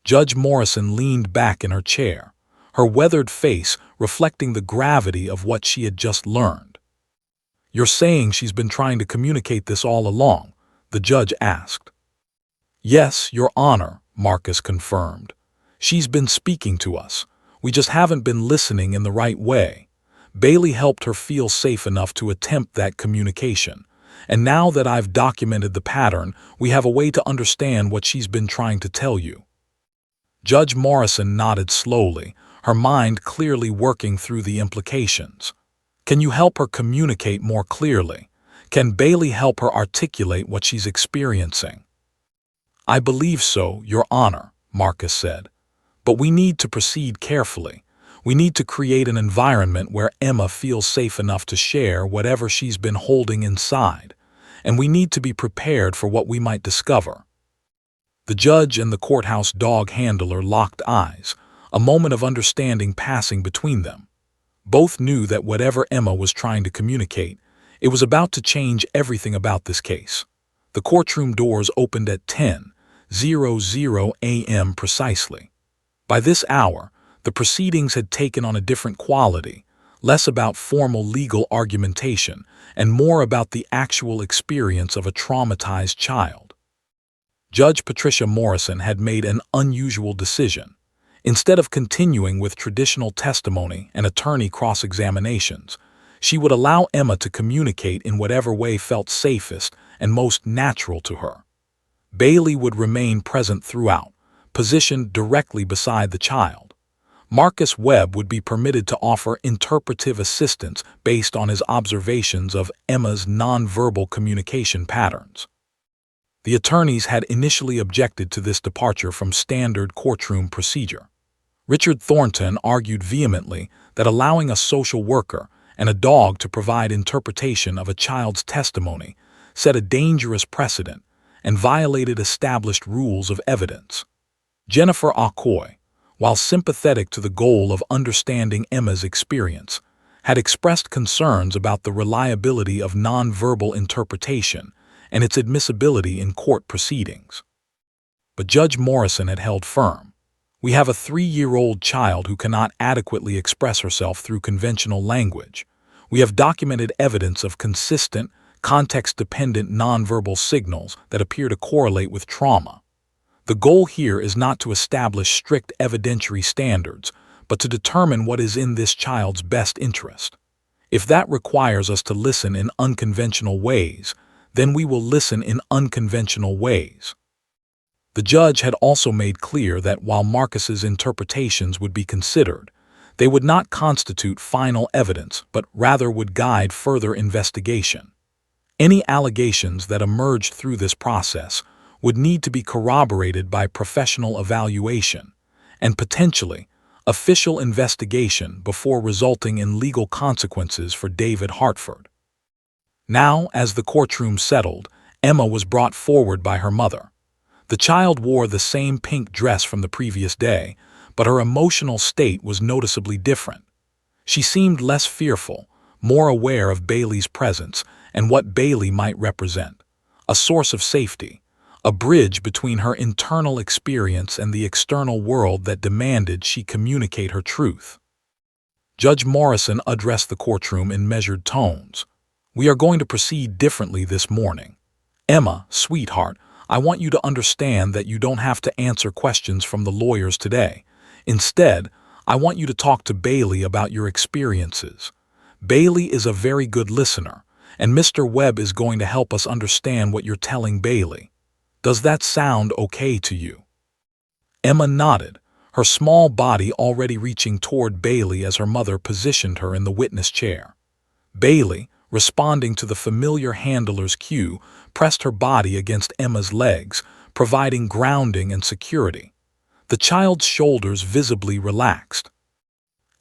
Judge Morrison leaned back in her chair, her weathered face reflecting the gravity of what she had just learned. "You're saying she's been trying to communicate this all along?" the judge asked. "Yes, Your Honor," Marcus confirmed. "She's been speaking to us. We just haven't been listening in the right way. Bailey helped her feel safe enough to attempt that communication. And now that I've documented the pattern, we have a way to understand what she's been trying to tell you." Judge Morrison nodded slowly, her mind clearly working through the implications. "Can you help her communicate more clearly? Can Bailey help her articulate what she's experiencing?" "I believe so, Your Honor," Marcus said. "But we need to proceed carefully. We need to create an environment where Emma feels safe enough to share whatever she's been holding inside, and we need to be prepared for what we might discover." The judge and the courthouse dog handler locked eyes, a moment of understanding passing between them. Both knew that whatever Emma was trying to communicate, it was about to change everything about this case. The courtroom doors opened at 10:00 a.m. precisely. By this hour, the proceedings had taken on a different quality, less about formal legal argumentation and more about the actual experience of a traumatized child. Judge Patricia Morrison had made an unusual decision. Instead of continuing with traditional testimony and attorney cross-examinations, she would allow Emma to communicate in whatever way felt safest and most natural to her. Bailey would remain present throughout, positioned directly beside the child. Marcus Webb would be permitted to offer interpretive assistance based on his observations of Emma's nonverbal communication patterns. The attorneys had initially objected to this departure from standard courtroom procedure. Richard Thornton argued vehemently that allowing a social worker and a dog to provide interpretation of a child's testimony set a dangerous precedent and violated established rules of evidence. Jennifer Okoye, while sympathetic to the goal of understanding Emma's experience, had expressed concerns about the reliability of nonverbal interpretation and its admissibility in court proceedings. But Judge Morrison had held firm. "We have a 3-year-old child who cannot adequately express herself through conventional language. We have documented evidence of consistent, context-dependent nonverbal signals that appear to correlate with trauma. The goal here is not to establish strict evidentiary standards, but to determine what is in this child's best interest. If that requires us to listen in unconventional ways, then we will listen in unconventional ways." The judge had also made clear that while Marcus's interpretations would be considered, they would not constitute final evidence but rather would guide further investigation. Any allegations that emerged through this process would need to be corroborated by professional evaluation and potentially official investigation before resulting in legal consequences for David Hartford. Now, as the courtroom settled, Emma was brought forward by her mother. The child wore the same pink dress from the previous day, but her emotional state was noticeably different. She seemed less fearful, more aware of Bailey's presence and what Bailey might represent. A source of safety, a bridge between her internal experience and the external world that demanded she communicate her truth. Judge Morrison addressed the courtroom in measured tones. "We are going to proceed differently this morning. Emma, sweetheart, I want you to understand that you don't have to answer questions from the lawyers today. Instead, I want you to talk to Bailey about your experiences. Bailey is a very good listener, and Mr. Webb is going to help us understand what you're telling Bailey. Does that sound okay to you?" Emma nodded, her small body already reaching toward Bailey as her mother positioned her in the witness chair. Bailey, responding to the familiar handler's cue, pressed her body against Emma's legs, providing grounding and security. The child's shoulders visibly relaxed.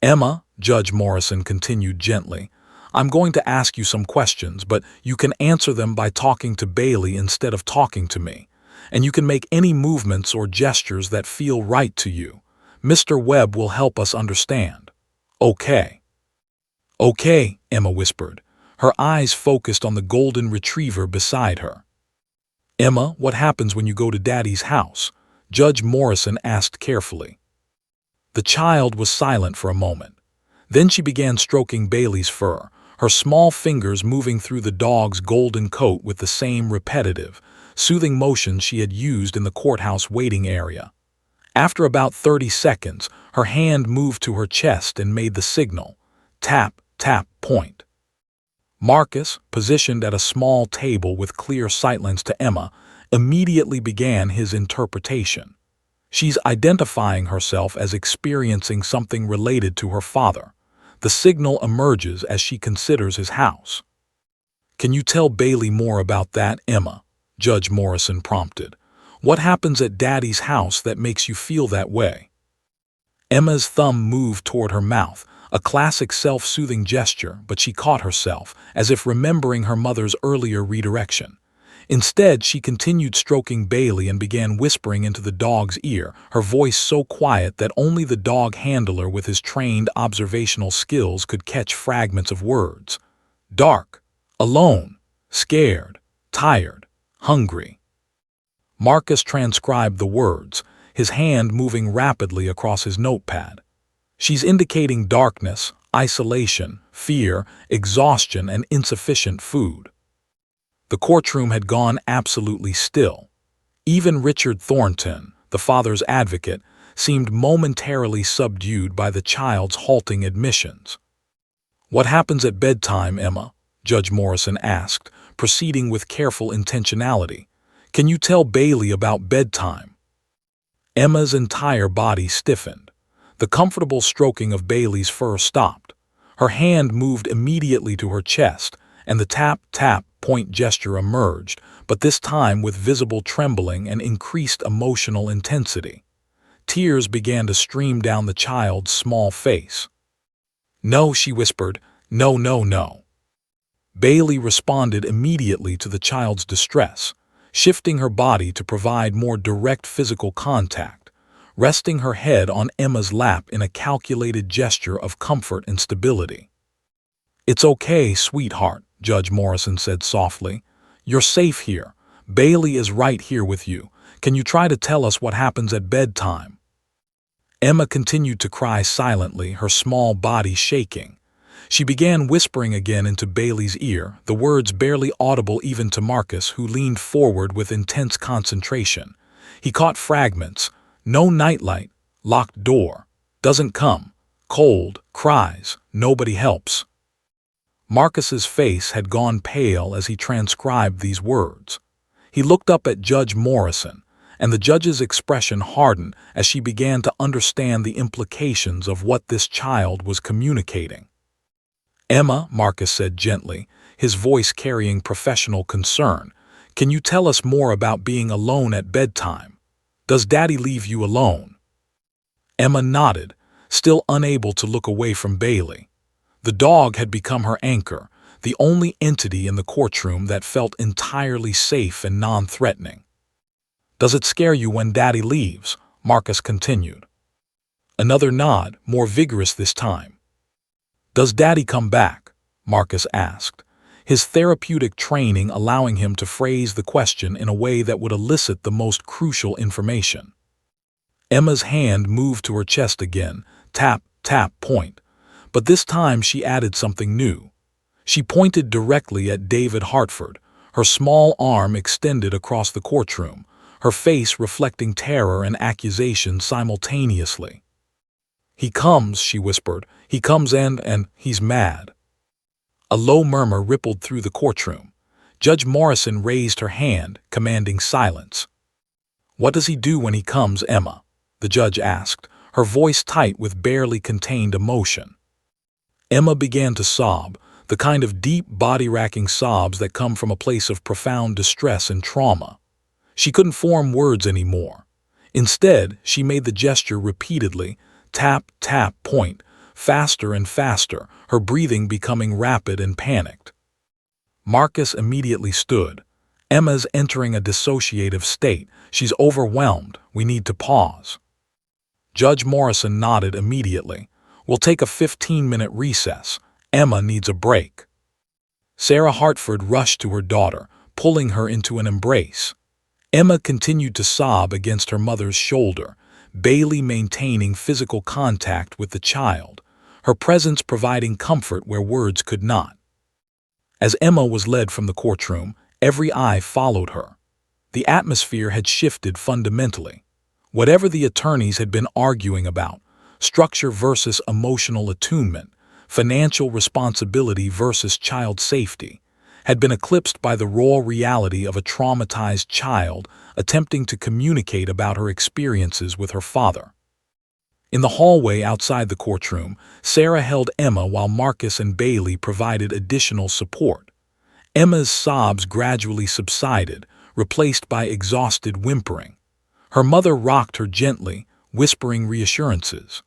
"Emma," Judge Morrison continued gently, "I'm going to ask you some questions, but you can answer them by talking to Bailey instead of talking to me. And you can make any movements or gestures that feel right to you. Mr. Webb will help us understand." "Okay." "Okay," Emma whispered, her eyes focused on the golden retriever beside her. "Emma, what happens when you go to Daddy's house?" Judge Morrison asked carefully. The child was silent for a moment. Then she began stroking Bailey's fur, her small fingers moving through the dog's golden coat with the same repetitive, soothing motion she had used in the courthouse waiting area. After about 30 seconds, her hand moved to her chest and made the signal, tap, tap, point. Marcus, positioned at a small table with clear sightlines to Emma, immediately began his interpretation. She's identifying herself as experiencing something related to her father. The signal emerges as she considers his house. "Can you tell Bailey more about that, Emma?" Judge Morrison prompted. "What happens at Daddy's house that makes you feel that way?" Emma's thumb moved toward her mouth, a classic self-soothing gesture, but she caught herself, as if remembering her mother's earlier redirection. Instead, she continued stroking Bailey and began whispering into the dog's ear, her voice so quiet that only the dog handler with his trained observational skills could catch fragments of words. "Dark, alone, scared, tired, hungry." Marcus transcribed the words, his hand moving rapidly across his notepad. "She's indicating darkness, isolation, fear, exhaustion, and insufficient food." The courtroom had gone absolutely still. Even Richard Thornton, the father's advocate, seemed momentarily subdued by the child's halting admissions. "What happens at bedtime, Emma?" Judge Morrison asked, proceeding with careful intentionality. "Can you tell Bailey about bedtime?" Emma's entire body stiffened. The comfortable stroking of Bailey's fur stopped. Her hand moved immediately to her chest, and the tap, tap, point gesture emerged, but this time with visible trembling and increased emotional intensity. Tears began to stream down the child's small face. "No," she whispered. "No, no, no." Bailey responded immediately to the child's distress, shifting her body to provide more direct physical contact, resting her head on Emma's lap in a calculated gesture of comfort and stability. "It's okay, sweetheart," Judge Morrison said softly. "You're safe here. Bailey is right here with you. Can you try to tell us what happens at bedtime?" Emma continued to cry silently, her small body shaking. She began whispering again into Bailey's ear, the words barely audible even to Marcus, who leaned forward with intense concentration. He caught fragments. "No nightlight, locked door, doesn't come, cold, cries, nobody helps." Marcus's face had gone pale as he transcribed these words. He looked up at Judge Morrison, and the judge's expression hardened as she began to understand the implications of what this child was communicating. "Emma," Marcus said gently, his voice carrying professional concern, "can you tell us more about being alone at bedtime? Does Daddy leave you alone?" Emma nodded, still unable to look away from Bailey. The dog had become her anchor, the only entity in the courtroom that felt entirely safe and non-threatening. "Does it scare you when Daddy leaves?" Marcus continued. Another nod, more vigorous this time. "Does Daddy come back?" Marcus asked, his therapeutic training allowing him to phrase the question in a way that would elicit the most crucial information. Emma's hand moved to her chest again, tap, tap, point. But this time she added something new. She pointed directly at David Hartford, her small arm extended across the courtroom, her face reflecting terror and accusation simultaneously. "He comes," she whispered. "He comes and he's mad." A low murmur rippled through the courtroom. Judge Morrison raised her hand, commanding silence. "What does he do when he comes, Emma?" the judge asked, her voice tight with barely contained emotion. Emma began to sob, the kind of deep, body-racking sobs that come from a place of profound distress and trauma. She couldn't form words anymore. Instead, she made the gesture repeatedly, tap, tap, point, faster and faster, her breathing becoming rapid and panicked. Marcus immediately stood. "Emma's entering a dissociative state. She's overwhelmed. We need to pause." Judge Morrison nodded immediately. "We'll take a 15-minute recess. Emma needs a break." Sarah Hartford rushed to her daughter, pulling her into an embrace. Emma continued to sob against her mother's shoulder, Bailey maintaining physical contact with the child, her presence providing comfort where words could not. As Emma was led from the courtroom, every eye followed her. The atmosphere had shifted fundamentally. Whatever the attorneys had been arguing about, structure versus emotional attunement, financial responsibility versus child safety, had been eclipsed by the raw reality of a traumatized child attempting to communicate about her experiences with her father. In the hallway outside the courtroom, Sarah held Emma while Marcus and Bailey provided additional support. Emma's sobs gradually subsided, replaced by exhausted whimpering. Her mother rocked her gently, whispering reassurances.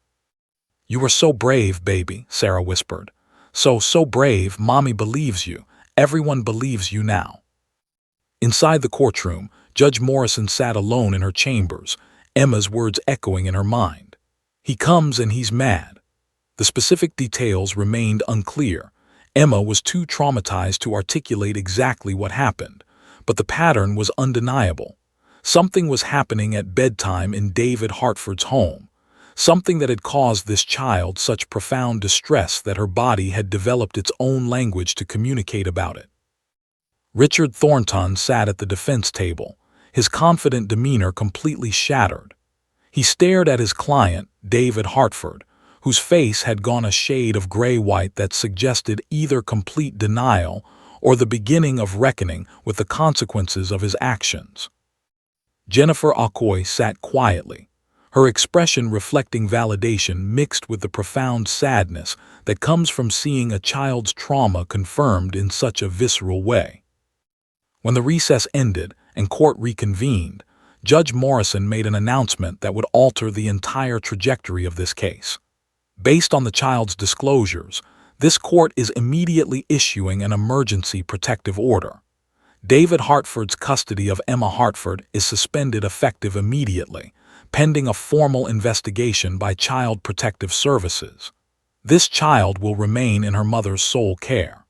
"You are so brave, baby," Sarah whispered. So brave, Mommy believes you. Everyone believes you now." Inside the courtroom, Judge Morrison sat alone in her chambers, Emma's words echoing in her mind. "He comes and he's mad." The specific details remained unclear. Emma was too traumatized to articulate exactly what happened, but the pattern was undeniable. Something was happening at bedtime in David Hartford's home, something that had caused this child such profound distress that her body had developed its own language to communicate about it. Richard Thornton sat at the defense table, his confident demeanor completely shattered. He stared at his client, David Hartford, whose face had gone a shade of gray-white that suggested either complete denial or the beginning of reckoning with the consequences of his actions. Jennifer Okoye sat quietly, her expression reflecting validation mixed with the profound sadness that comes from seeing a child's trauma confirmed in such a visceral way. When the recess ended and court reconvened, Judge Morrison made an announcement that would alter the entire trajectory of this case. Based on the child's disclosures, this court is immediately issuing an emergency protective order. David Hartford's custody of Emma Hartford is suspended effective immediately, pending a formal investigation by Child Protective Services. This child will remain in her mother's sole care.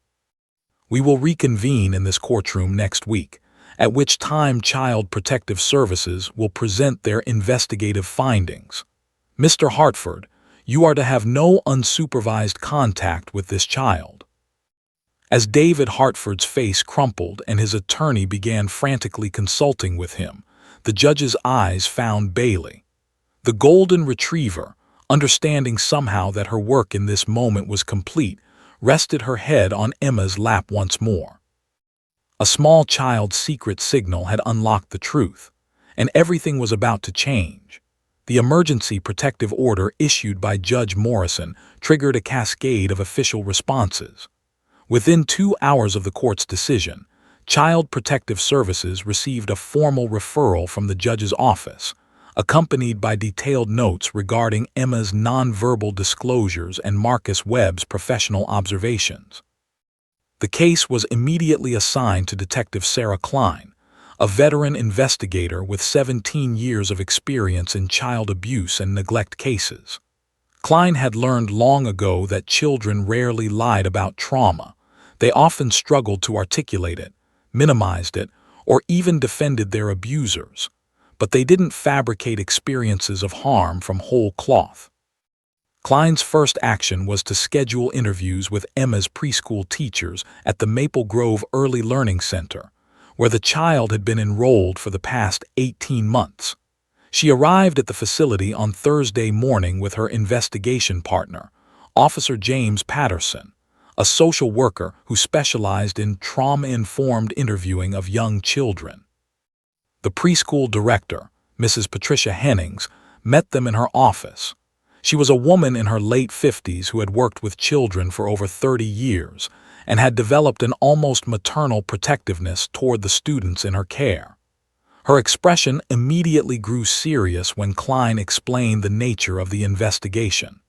We will reconvene in this courtroom next week, at which time Child Protective Services will present their investigative findings. Mr. Hartford, you are to have no unsupervised contact with this child. As David Hartford's face crumpled and his attorney began frantically consulting with him, the judge's eyes found Bailey. The golden retriever, understanding somehow that her work in this moment was complete, rested her head on Emma's lap once more. A small child's secret signal had unlocked the truth, and everything was about to change. The emergency protective order issued by Judge Morrison triggered a cascade of official responses. Within 2 hours of the court's decision, Child Protective Services received a formal referral from the judge's office, accompanied by detailed notes regarding Emma's nonverbal disclosures and Marcus Webb's professional observations. The case was immediately assigned to Detective Sarah Klein, a veteran investigator with 17 years of experience in child abuse and neglect cases. Klein had learned long ago that children rarely lied about trauma. They often struggled to articulate it, minimized it, or even defended their abusers. But they didn't fabricate experiences of harm from whole cloth. Klein's first action was to schedule interviews with Emma's preschool teachers at the Maple Grove Early Learning Center, where the child had been enrolled for the past 18 months. She arrived at the facility on Thursday morning with her investigation partner, Officer James Patterson, a social worker who specialized in trauma-informed interviewing of young children. The preschool director, Mrs. Patricia Hennings, met them in her office. She was a woman in her late 50s who had worked with children for over 30 years and had developed an almost maternal protectiveness toward the students in her care. Her expression immediately grew serious when Klein explained the nature of the investigation.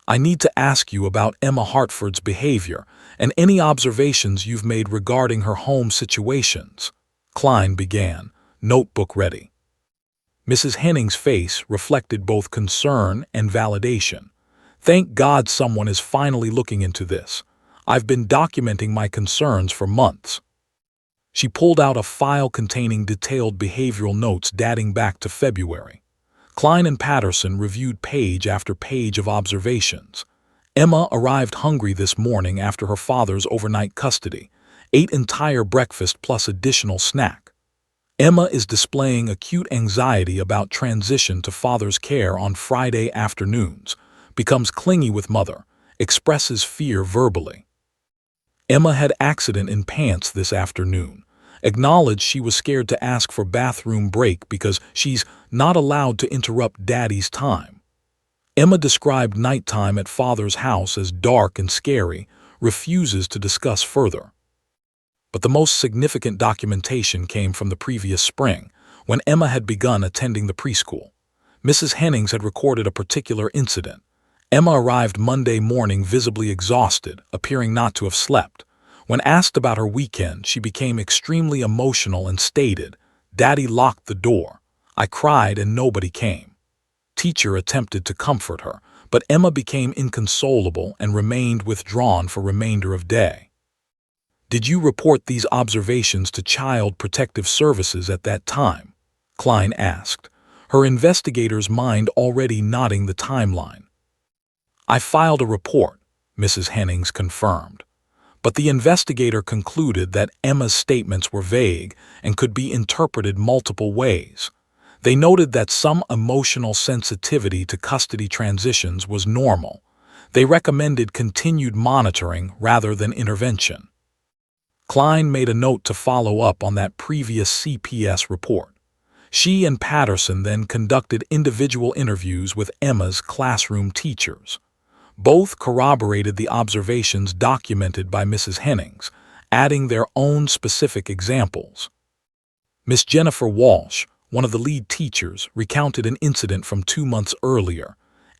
"I need to ask you about Emma Hartford's behavior and any observations you've made regarding her home situations," Klein began, notebook ready. Mrs. Henning's face reflected both concern and validation. "Thank God someone is finally looking into this. I've been documenting my concerns for months." She pulled out a file containing detailed behavioral notes dating back to February. Klein and Patterson reviewed page after page of observations. Emma arrived hungry this morning after her father's overnight custody, ate entire breakfast plus additional snack. Emma is displaying acute anxiety about transition to father's care on Friday afternoons, becomes clingy with mother, expresses fear verbally. Emma had accident in pants this afternoon, acknowledged she was scared to ask for bathroom break because she's not allowed to interrupt daddy's time. Emma described nighttime at father's house as dark and scary, refuses to discuss further. But the most significant documentation came from the previous spring, when Emma had begun attending the preschool. Mrs. Hennings had recorded a particular incident. Emma arrived Monday morning visibly exhausted, appearing not to have slept. When asked about her weekend, she became extremely emotional and stated, "Daddy locked the door. I cried and nobody came." Teacher attempted to comfort her, but Emma became inconsolable and remained withdrawn for remainder of day. "Did you report these observations to Child Protective Services at that time?" Klein asked, her investigator's mind already nodding the timeline. "I filed a report," Mrs. Hennings confirmed. But the investigator concluded that Emma's statements were vague and could be interpreted multiple ways. They noted that some emotional sensitivity to custody transitions was normal. They recommended continued monitoring rather than intervention. Klein made a note to follow up on that previous CPS report. She and Patterson then conducted individual interviews with Emma's classroom teachers. Both corroborated the observations documented by Mrs. Hennings, adding their own specific examples. Miss Jennifer Walsh, one of the lead teachers, recounted an incident from 2 months earlier.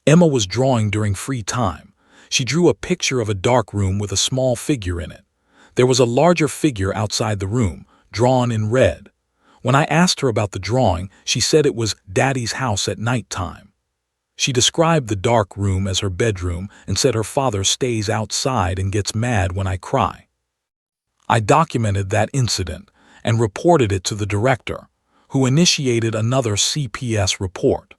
Emma was drawing during free time. She drew a picture of a dark room with a small figure in it. There was a larger figure outside the room, drawn in red. When I asked her about the drawing, she said it was Daddy's house at nighttime. She described the dark room as her bedroom and said her father stays outside and gets mad when I cry. I documented that incident and reported it to the director, who initiated another CPS report.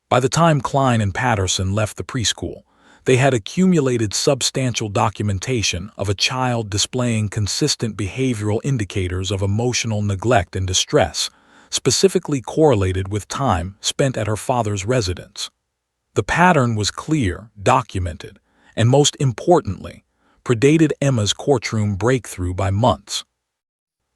By the time Klein and Patterson left the preschool, they had accumulated substantial documentation of a child displaying consistent behavioral indicators of emotional neglect and distress, specifically correlated with time spent at her father's residence. The pattern was clear, documented, and most importantly, predated Emma's courtroom breakthrough by months.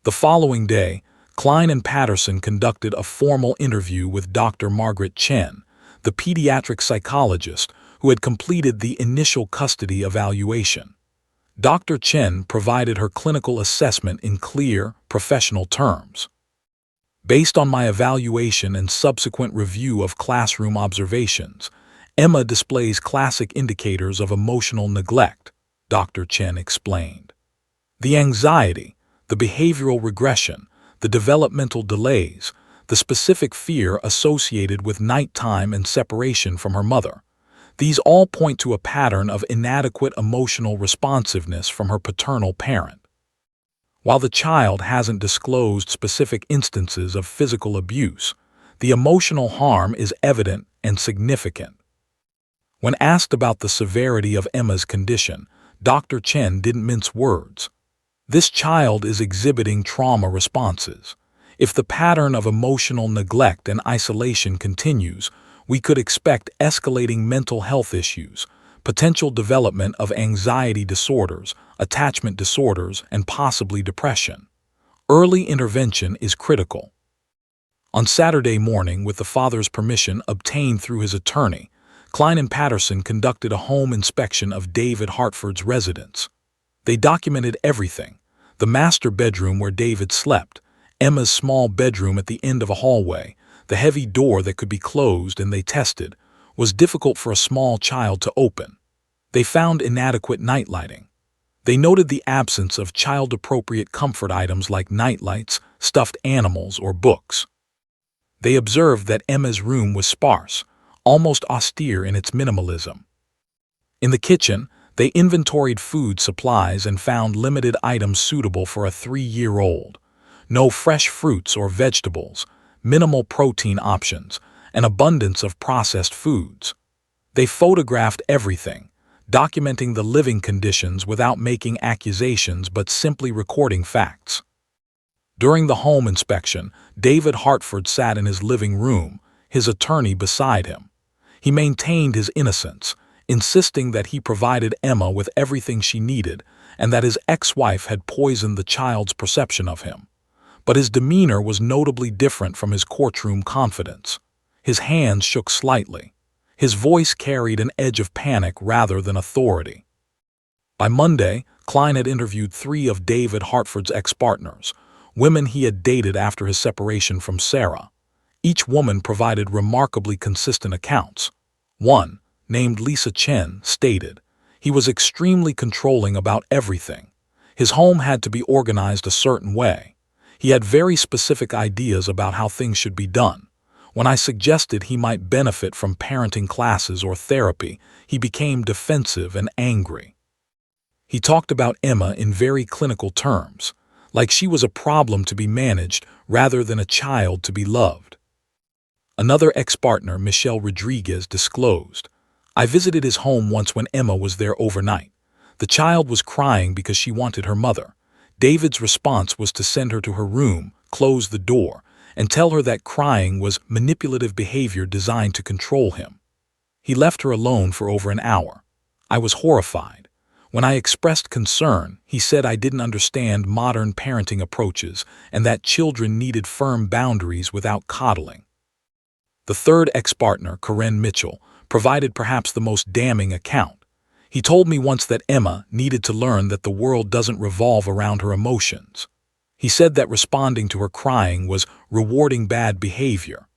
The following day, Klein and Patterson conducted a formal interview with Dr. Margaret Chen, the pediatric psychologist who had completed the initial custody evaluation. Dr. Chen provided her clinical assessment in clear, professional terms. "Based on my evaluation and subsequent review of classroom observations, Emma displays classic indicators of emotional neglect," Dr. Chen explained. "The anxiety, the behavioral regression, the developmental delays, the specific fear associated with nighttime and separation from her mother. These all point to a pattern of inadequate emotional responsiveness from her paternal parent. While the child hasn't disclosed specific instances of physical abuse, the emotional harm is evident and significant. When asked about the severity of Emma's condition, Dr. Chen didn't mince words. This child is exhibiting trauma responses. If the pattern of emotional neglect and isolation continues, we could expect escalating mental health issues, potential development of anxiety disorders, attachment disorders, and possibly depression. Early intervention is critical. On Saturday morning, with the father's permission obtained through his attorney, Klein and Patterson conducted a home inspection of David Hartford's residence. They documented everything: the master bedroom where David slept, Emma's small bedroom at the end of a hallway, the heavy door that could be closed and they tested was difficult for a small child to open. They found inadequate night lighting. They noted the absence of child-appropriate comfort items like nightlights, stuffed animals, or books. They observed that Emma's room was sparse, almost austere in its minimalism. In the kitchen, they inventoried food supplies and found limited items suitable for a 3-year-old. No fresh fruits or vegetables, minimal protein options, an abundance of processed foods. They photographed everything, documenting the living conditions without making accusations but simply recording facts. During the home inspection, David Hartford sat in his living room, his attorney beside him. He maintained his innocence, insisting that he provided Emma with everything she needed and that his ex-wife had poisoned the child's perception of him. But his demeanor was notably different from his courtroom confidence. His hands shook slightly. His voice carried an edge of panic rather than authority. By Monday, Klein had interviewed 3 of David Hartford's ex-partners, women he had dated after his separation from Sarah. Each woman provided remarkably consistent accounts. One, named Lisa Chen, stated, "He was extremely controlling about everything. His home had to be organized a certain way. He had very specific ideas about how things should be done. When I suggested he might benefit from parenting classes or therapy, he became defensive and angry." He talked about Emma in very clinical terms, like she was a problem to be managed rather than a child to be loved. Another ex-partner, Michelle Rodriguez, disclosed, "I visited his home once when Emma was there overnight. The child was crying because she wanted her mother. David's response was to send her to her room, close the door, and tell her that crying was manipulative behavior designed to control him. He left her alone for over an hour. I was horrified. When I expressed concern, he said I didn't understand modern parenting approaches and that children needed firm boundaries without coddling." The third ex-partner, Corinne Mitchell, provided perhaps the most damning account. "He told me once that Emma needed to learn that the world doesn't revolve around her emotions. He said that responding to her crying was rewarding bad behavior.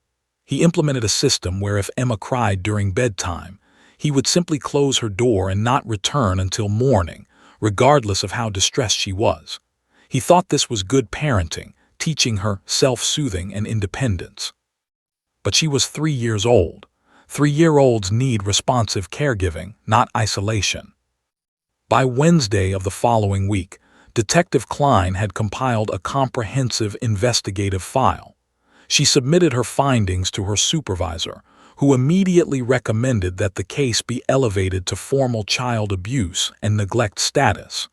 He implemented a system where if Emma cried during bedtime, he would simply close her door and not return until morning, regardless of how distressed she was. He thought this was good parenting, teaching her self-soothing and independence. But she was 3 years old. 3-year-olds need responsive caregiving, not isolation." By Wednesday of the following week, Detective Klein had compiled a comprehensive investigative file. She submitted her findings to her supervisor, who immediately recommended that the case be elevated to formal child abuse and neglect status.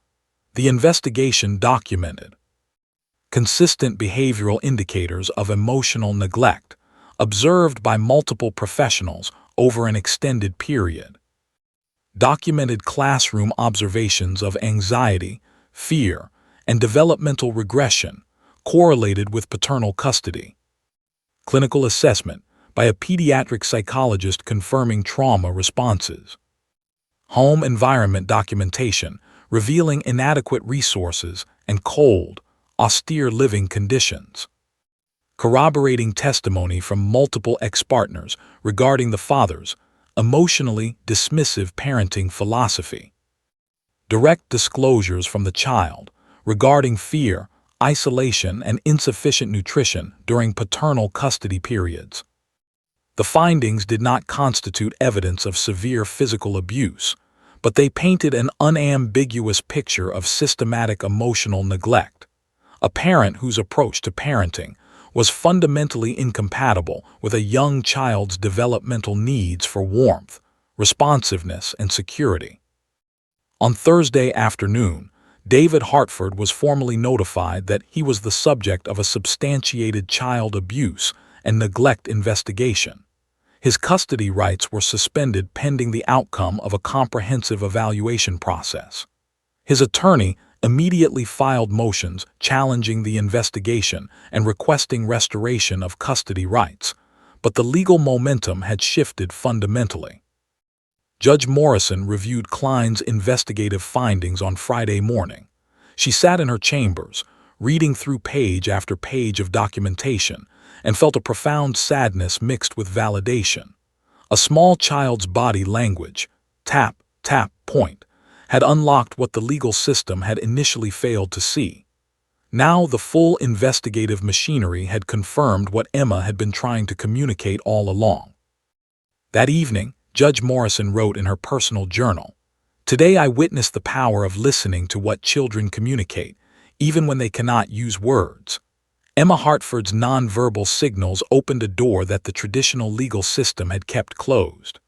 The investigation documented consistent behavioral indicators of emotional neglect, observed by multiple professionals over an extended period. Documented classroom observations of anxiety, fear, and developmental regression correlated with paternal custody. Clinical assessment by a pediatric psychologist confirming trauma responses. Home environment documentation revealing inadequate resources and cold, austere living conditions. Corroborating testimony from multiple ex-partners regarding the father's emotionally dismissive parenting philosophy. Direct disclosures from the child regarding fear, isolation, and insufficient nutrition during paternal custody periods. The findings did not constitute evidence of severe physical abuse, but they painted an unambiguous picture of systematic emotional neglect. A parent whose approach to parenting was fundamentally incompatible with a young child's developmental needs for warmth, responsiveness, and security. On Thursday afternoon, David Hartford was formally notified that he was the subject of a substantiated child abuse and neglect investigation. His custody rights were suspended pending the outcome of a comprehensive evaluation process. His attorney immediately filed motions challenging the investigation and requesting restoration of custody rights, but the legal momentum had shifted fundamentally. Judge Morrison reviewed Klein's investigative findings on Friday morning. She sat in her chambers, reading through page after page of documentation, and felt a profound sadness mixed with validation. A small child's body language, tap, tap, point, had unlocked what the legal system had initially failed to see. Now the full investigative machinery had confirmed what Emma had been trying to communicate all along. That evening, Judge Morrison wrote in her personal journal, "Today I witnessed the power of listening to what children communicate, even when they cannot use words. Emma Hartford's nonverbal signals opened a door that the traditional legal system had kept closed.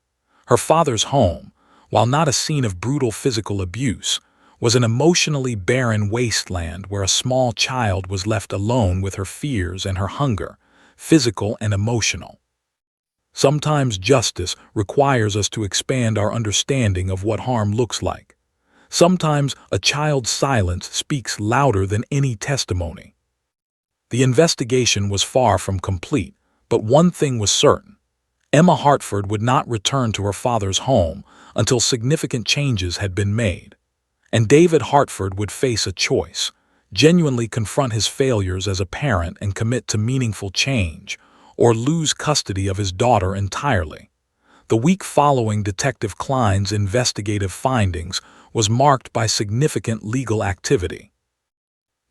Her father's home, while not a scene of brutal physical abuse, was an emotionally barren wasteland where a small child was left alone with her fears and her hunger, physical and emotional. Sometimes justice requires us to expand our understanding of what harm looks like. Sometimes a child's silence speaks louder than any testimony." The investigation was far from complete, but one thing was certain. Emma Hartford would not return to her father's home until significant changes had been made. And David Hartford would face a choice: genuinely confront his failures as a parent and commit to meaningful change, or lose custody of his daughter entirely. The week following Detective Klein's investigative findings was marked by significant legal activity.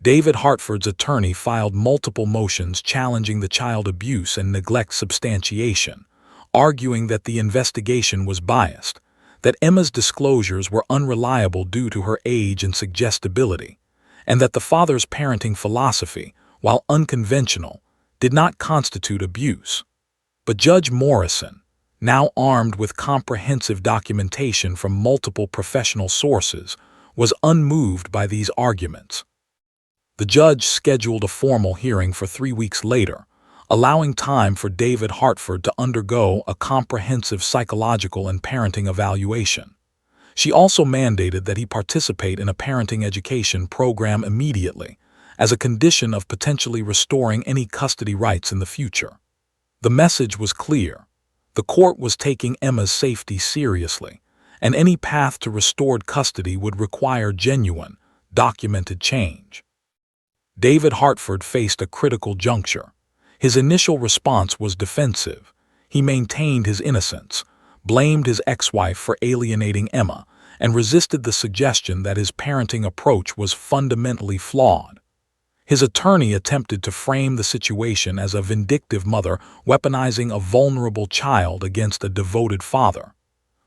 David Hartford's attorney filed multiple motions challenging the child abuse and neglect substantiation, arguing that the investigation was biased, that Emma's disclosures were unreliable due to her age and suggestibility, and that the father's parenting philosophy, while unconventional, did not constitute abuse. But Judge Morrison, now armed with comprehensive documentation from multiple professional sources, was unmoved by these arguments. The judge scheduled a formal hearing for 3 weeks later, allowing time for David Hartford to undergo a comprehensive psychological and parenting evaluation. She also mandated that he participate in a parenting education program immediately, as a condition of potentially restoring any custody rights in the future. The message was clear. The court was taking Emma's safety seriously, and any path to restored custody would require genuine, documented change. David Hartford faced a critical juncture. His initial response was defensive. He maintained his innocence, blamed his ex-wife for alienating Emma, and resisted the suggestion that his parenting approach was fundamentally flawed. His attorney attempted to frame the situation as a vindictive mother weaponizing a vulnerable child against a devoted father.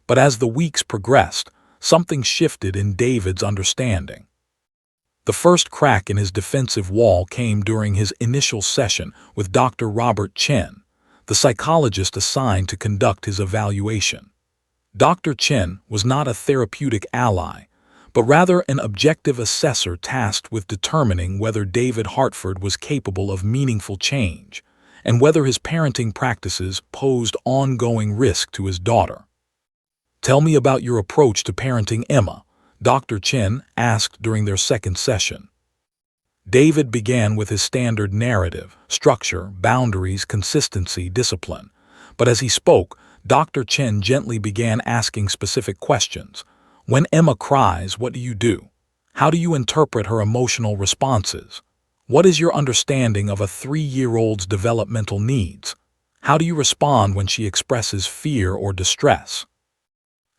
But as the weeks progressed, something shifted in David's understanding. The first crack in his defensive wall came during his initial session with Dr. Robert Chen, the psychologist assigned to conduct his evaluation. Dr. Chen was not a therapeutic ally, but rather an objective assessor tasked with determining whether David Hartford was capable of meaningful change and whether his parenting practices posed ongoing risk to his daughter. "Tell me about your approach to parenting Emma," Dr. Chen asked during their second session. David began with his standard narrative: structure, boundaries, consistency, discipline. But as he spoke, Dr. Chen gently began asking specific questions. "When Emma cries, what do you do? How do you interpret her emotional responses? What is your understanding of a 3-year-old's developmental needs? How do you respond when she expresses fear or distress?"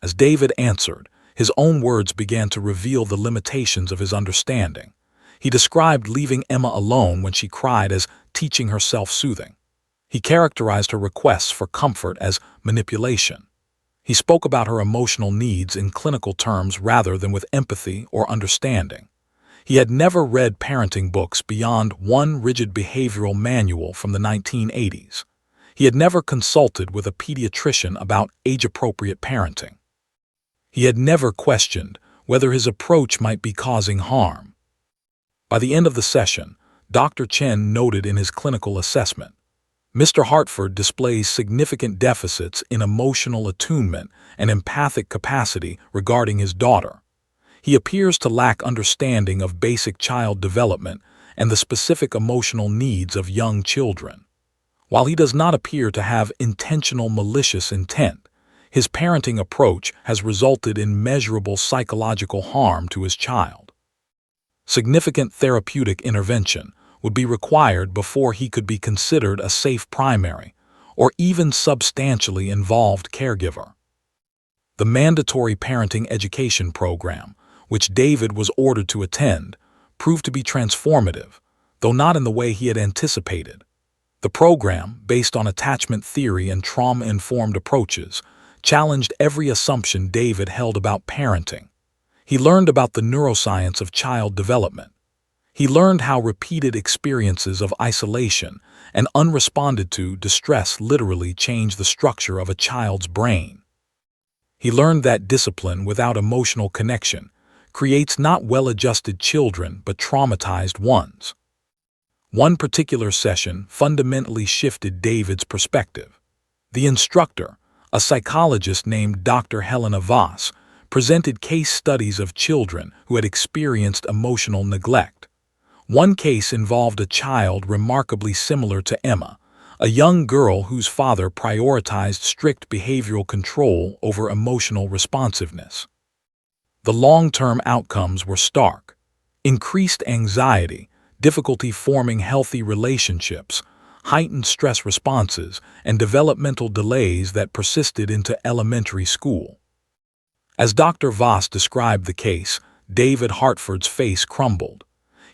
As David answered, his own words began to reveal the limitations of his understanding. He described leaving Emma alone when she cried as teaching her self-soothing. He characterized her requests for comfort as manipulation. He spoke about her emotional needs in clinical terms rather than with empathy or understanding. He had never read parenting books beyond one rigid behavioral manual from the 1980s. He had never consulted with a pediatrician about age-appropriate parenting. He had never questioned whether his approach might be causing harm. By the end of the session, Dr. Chen noted in his clinical assessment, Mr. Hartford displays significant deficits in emotional attunement and empathic capacity regarding his daughter. He appears to lack understanding of basic child development and the specific emotional needs of young children. While he does not appear to have intentional malicious intent, his parenting approach has resulted in measurable psychological harm to his child. Significant therapeutic intervention would be required before he could be considered a safe primary or even substantially involved caregiver. The mandatory parenting education program, which David was ordered to attend, proved to be transformative, though not in the way he had anticipated. The program, based on attachment theory and trauma-informed approaches, challenged every assumption David held about parenting. He learned about the neuroscience of child development. He learned how repeated experiences of isolation and unresponded to distress literally change the structure of a child's brain. He learned that discipline without emotional connection creates not well-adjusted children but traumatized ones. One particular session fundamentally shifted David's perspective. The instructor, a psychologist named Dr. Helena Voss, presented case studies of children who had experienced emotional neglect. One case involved a child remarkably similar to Emma, a young girl whose father prioritized strict behavioral control over emotional responsiveness. The long-term outcomes were stark. Increased anxiety, difficulty forming healthy relationships, heightened stress responses, and developmental delays that persisted into elementary school. As Dr. Voss described the case, David Hartford's face crumbled.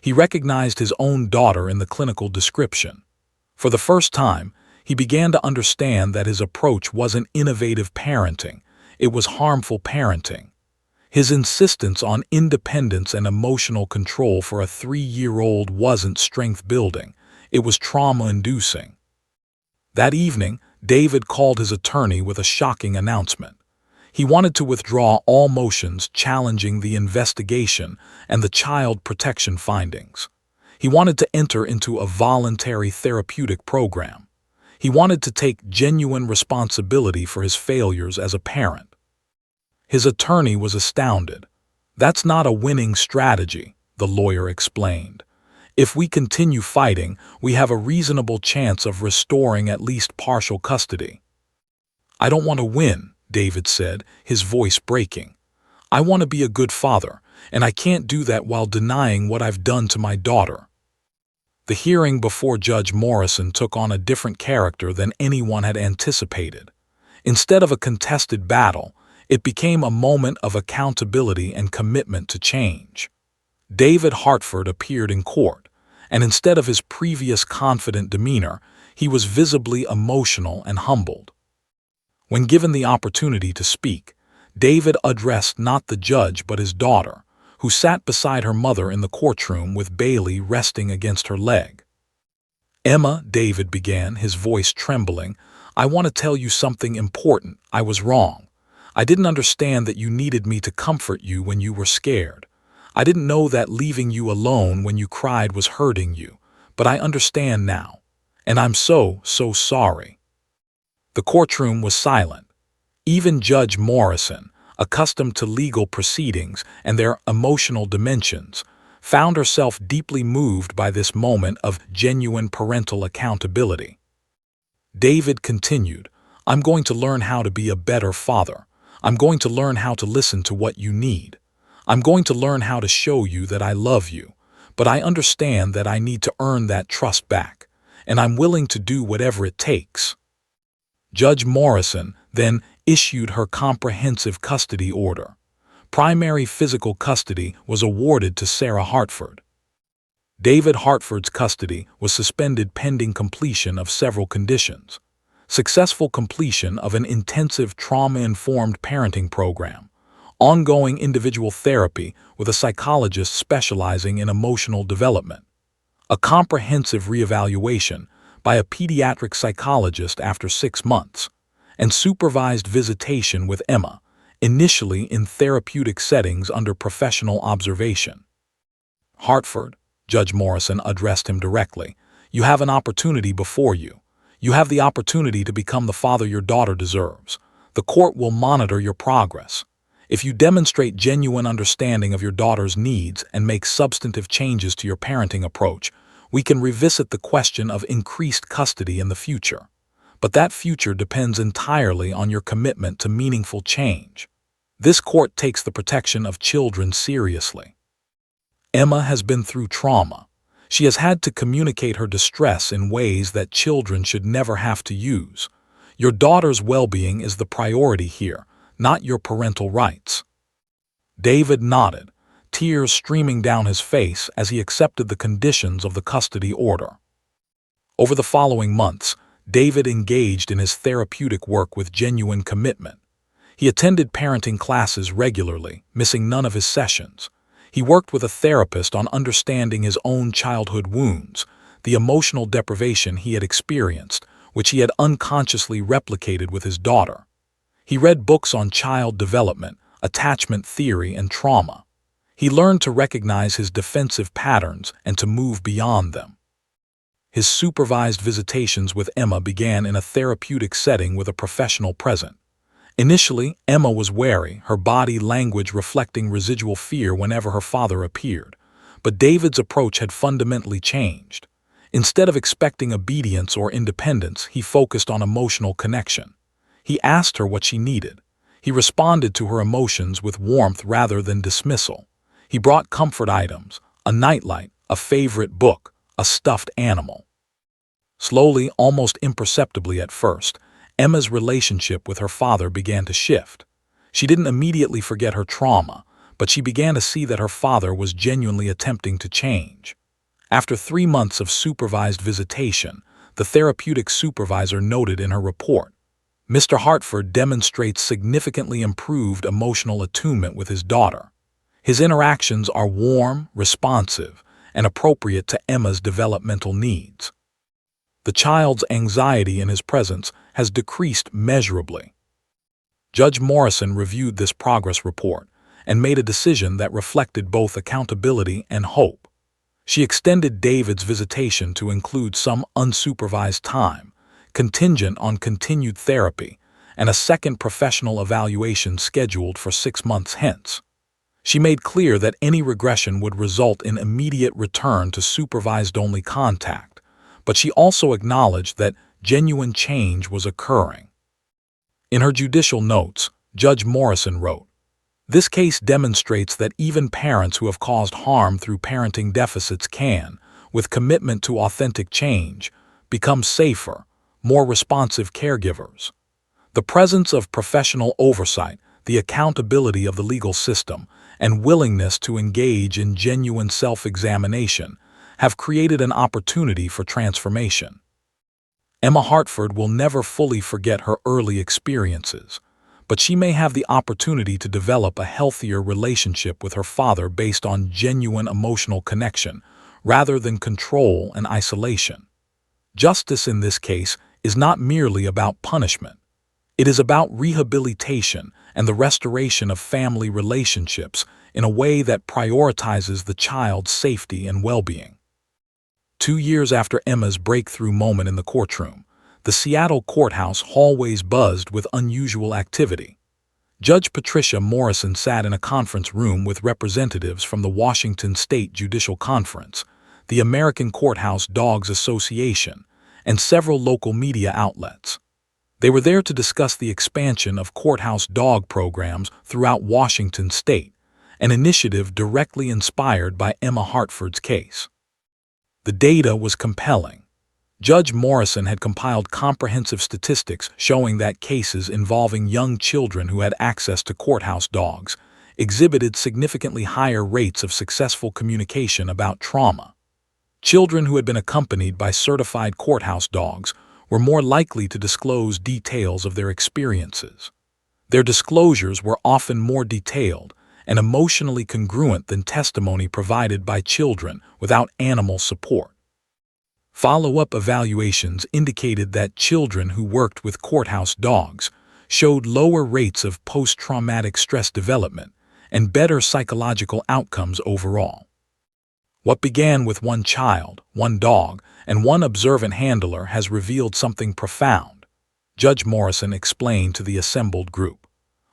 He recognized his own daughter in the clinical description. For the first time, he began to understand that his approach wasn't innovative parenting, it was harmful parenting. His insistence on independence and emotional control for a 3-year-old wasn't strength-building, it was trauma-inducing. That evening, David called his attorney with a shocking announcement. He wanted to withdraw all motions challenging the investigation and the child protection findings. He wanted to enter into a voluntary therapeutic program. He wanted to take genuine responsibility for his failures as a parent. His attorney was astounded. "That's not a winning strategy," the lawyer explained. "If we continue fighting, we have a reasonable chance of restoring at least partial custody." "I don't want to win," David said, his voice breaking. "I want to be a good father, and I can't do that while denying what I've done to my daughter." The hearing before Judge Morrison took on a different character than anyone had anticipated. Instead of a contested battle, it became a moment of accountability and commitment to change. David Hartford appeared in court, and instead of his previous confident demeanor, he was visibly emotional and humbled. When given the opportunity to speak, David addressed not the judge but his daughter, who sat beside her mother in the courtroom with Bailey resting against her leg. "Emma," David began, his voice trembling, "I want to tell you something important. I was wrong. I didn't understand that you needed me to comfort you when you were scared. I didn't know that leaving you alone when you cried was hurting you, but I understand now. And I'm so sorry." The courtroom was silent. Even Judge Morrison, accustomed to legal proceedings and their emotional dimensions, found herself deeply moved by this moment of genuine parental accountability. David continued, "I'm going to learn how to be a better father. I'm going to learn how to listen to what you need. I'm going to learn how to show you that I love you, but I understand that I need to earn that trust back, and I'm willing to do whatever it takes." Judge Morrison then issued her comprehensive custody order. Primary physical custody was awarded to Sarah Hartford. David Hartford's custody was suspended pending completion of several conditions. Successful completion of an intensive trauma-informed parenting program, ongoing individual therapy with a psychologist specializing in emotional development, a comprehensive reevaluation by a pediatric psychologist after 6 months, and supervised visitation with Emma, initially in therapeutic settings under professional observation. Hartford, Judge Morrison addressed him directly, you have an opportunity before you. You have the opportunity to become the father your daughter deserves. The court will monitor your progress. If you demonstrate genuine understanding of your daughter's needs and make substantive changes to your parenting approach, we can revisit the question of increased custody in the future. But that future depends entirely on your commitment to meaningful change. This court takes the protection of children seriously. Emma has been through trauma. She has had to communicate her distress in ways that children should never have to use. Your daughter's well-being is the priority here, not your parental rights. David nodded, tears streaming down his face as he accepted the conditions of the custody order. Over the following months, David engaged in his therapeutic work with genuine commitment. He attended parenting classes regularly, missing none of his sessions. He worked with a therapist on understanding his own childhood wounds, the emotional deprivation he had experienced, which he had unconsciously replicated with his daughter. He read books on child development, attachment theory, and trauma. He learned to recognize his defensive patterns and to move beyond them. His supervised visitations with Emma began in a therapeutic setting with a professional present. Initially, Emma was wary, her body language reflecting residual fear whenever her father appeared. But David's approach had fundamentally changed. Instead of expecting obedience or independence, he focused on emotional connection. He asked her what she needed. He responded to her emotions with warmth rather than dismissal. He brought comfort items, a nightlight, a favorite book, a stuffed animal. Slowly, almost imperceptibly at first, Emma's relationship with her father began to shift. She didn't immediately forget her trauma, but she began to see that her father was genuinely attempting to change. After 3 months of supervised visitation, the therapeutic supervisor noted in her report, Mr. Hartford demonstrates significantly improved emotional attunement with his daughter. His interactions are warm, responsive, and appropriate to Emma's developmental needs. The child's anxiety in his presence has decreased measurably. Judge Morrison reviewed this progress report and made a decision that reflected both accountability and hope. She extended David's visitation to include some unsupervised time, contingent on continued therapy, and a second professional evaluation scheduled for 6 months hence. She made clear that any regression would result in immediate return to supervised-only contact, but she also acknowledged that genuine change was occurring. In her judicial notes, Judge Morrison wrote, "This case demonstrates that even parents who have caused harm through parenting deficits can, with commitment to authentic change, become safer, more responsive caregivers. The presence of professional oversight, the accountability of the legal system, and willingness to engage in genuine self-examination have created an opportunity for transformation." Emma Hartford will never fully forget her early experiences, but she may have the opportunity to develop a healthier relationship with her father based on genuine emotional connection rather than control and isolation. Justice in this case is not merely about punishment. It is about rehabilitation and the restoration of family relationships in a way that prioritizes the child's safety and well-being. 2 years after Emma's breakthrough moment in the courtroom, the Seattle courthouse hallways buzzed with unusual activity. Judge Patricia Morrison sat in a conference room with representatives from the Washington State Judicial Conference, the American Courthouse Dogs Association, and several local media outlets. They were there to discuss the expansion of courthouse dog programs throughout Washington state, an initiative directly inspired by Emma Hartford's case. The data was compelling. Judge Morrison had compiled comprehensive statistics showing that cases involving young children who had access to courthouse dogs exhibited significantly higher rates of successful communication about trauma. Children who had been accompanied by certified courthouse dogs were more likely to disclose details of their experiences. Their disclosures were often more detailed and emotionally congruent than testimony provided by children without animal support. Follow-up evaluations indicated that children who worked with courthouse dogs showed lower rates of post-traumatic stress development and better psychological outcomes overall. What began with one child, one dog, and one observant handler has revealed something profound, Judge Morrison explained to the assembled group.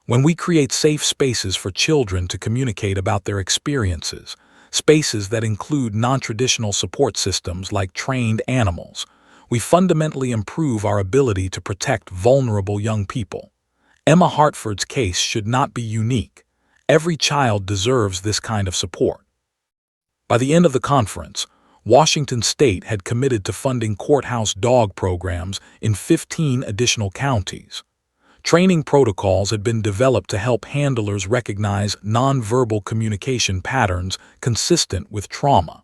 When we create safe spaces for children to communicate about their experiences, spaces that include non-traditional support systems like trained animals, we fundamentally improve our ability to protect vulnerable young people. Emma Hartford's case should not be unique. Every child deserves this kind of support. By the end of the conference, Washington State had committed to funding courthouse dog programs in 15 additional counties. Training protocols had been developed to help handlers recognize nonverbal communication patterns consistent with trauma.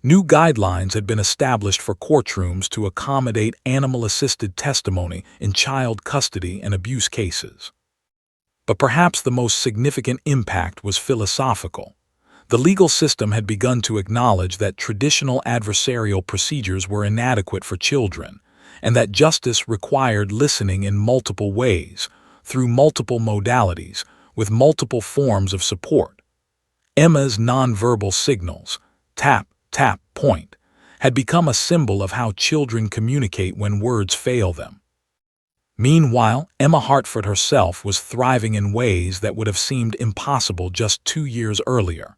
New guidelines had been established for courtrooms to accommodate animal-assisted testimony in child custody and abuse cases. But perhaps the most significant impact was philosophical. The legal system had begun to acknowledge that traditional adversarial procedures were inadequate for children, and that justice required listening in multiple ways, through multiple modalities, with multiple forms of support. Emma's nonverbal signals, tap, tap, point, had become a symbol of how children communicate when words fail them. Meanwhile, Emma Hartford herself was thriving in ways that would have seemed impossible just 2 years earlier.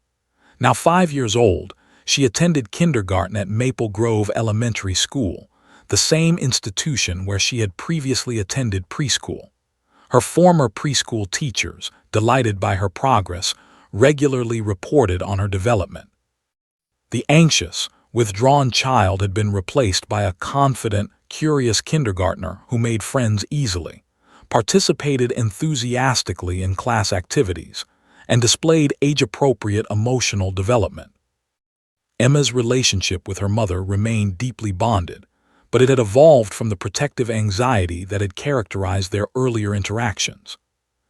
Now 5 years old, she attended kindergarten at Maple Grove Elementary School, the same institution where she had previously attended preschool. Her former preschool teachers, delighted by her progress, regularly reported on her development. The anxious, withdrawn child had been replaced by a confident, curious kindergartner who made friends easily, participated enthusiastically in class activities, and displayed age-appropriate emotional development. Emma's relationship with her mother remained deeply bonded, but it had evolved from the protective anxiety that had characterized their earlier interactions.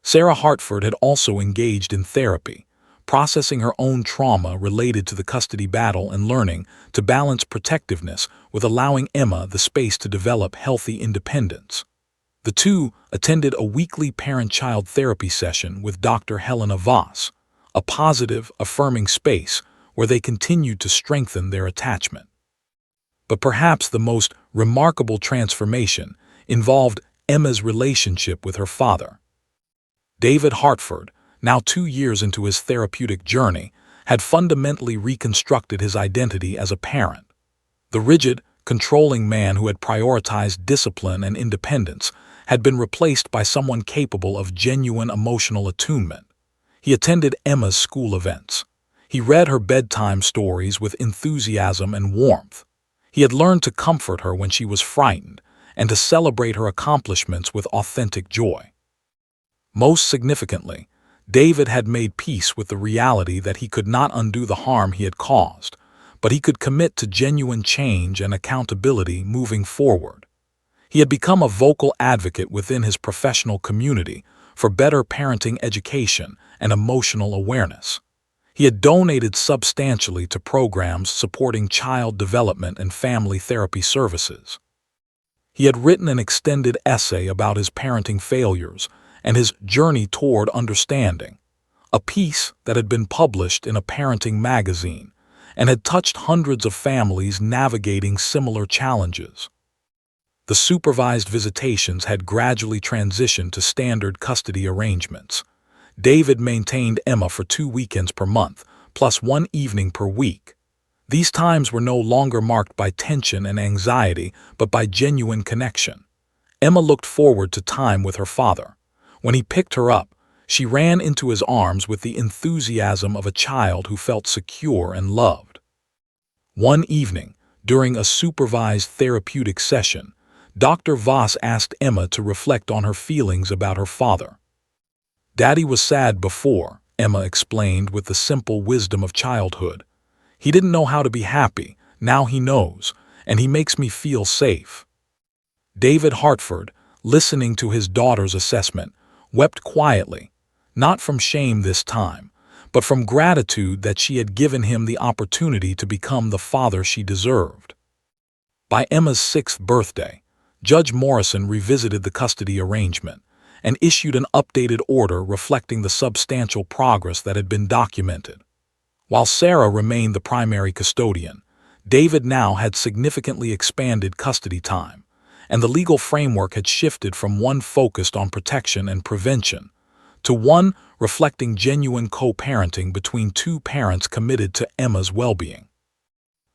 Sarah Hartford had also engaged in therapy, processing her own trauma related to the custody battle and learning to balance protectiveness with allowing Emma the space to develop healthy independence. The two attended a weekly parent-child therapy session with Dr. Helena Voss, a positive, affirming space where they continued to strengthen their attachment. But perhaps the most remarkable transformation involved Emma's relationship with her father. David Hartford, now 2 years into his therapeutic journey, had fundamentally reconstructed his identity as a parent. The rigid, controlling man who had prioritized discipline and independence had been replaced by someone capable of genuine emotional attunement. He attended Emma's school events. He read her bedtime stories with enthusiasm and warmth. He had learned to comfort her when she was frightened and to celebrate her accomplishments with authentic joy. Most significantly, David had made peace with the reality that he could not undo the harm he had caused, but he could commit to genuine change and accountability moving forward. He had become a vocal advocate within his professional community for better parenting education and emotional awareness. He had donated substantially to programs supporting child development and family therapy services. He had written an extended essay about his parenting failures and his journey toward understanding, a piece that had been published in a parenting magazine and had touched hundreds of families navigating similar challenges. The supervised visitations had gradually transitioned to standard custody arrangements. David maintained Emma for 2 weekends per month, plus 1 evening per week. These times were no longer marked by tension and anxiety, but by genuine connection. Emma looked forward to time with her father. When he picked her up, she ran into his arms with the enthusiasm of a child who felt secure and loved. One evening, during a supervised therapeutic session, Dr. Voss asked Emma to reflect on her feelings about her father. "Daddy was sad before," Emma explained with the simple wisdom of childhood. "He didn't know how to be happy, Now he knows, and he makes me feel safe." David Hartford, listening to his daughter's assessment, wept quietly, not from shame this time, but from gratitude that she had given him the opportunity to become the father she deserved. By Emma's 6th birthday, Judge Morrison revisited the custody arrangement and issued an updated order reflecting the substantial progress that had been documented. While Sarah remained the primary custodian, David now had significantly expanded custody time, and the legal framework had shifted from one focused on protection and prevention to one reflecting genuine co-parenting between two parents committed to Emma's well-being.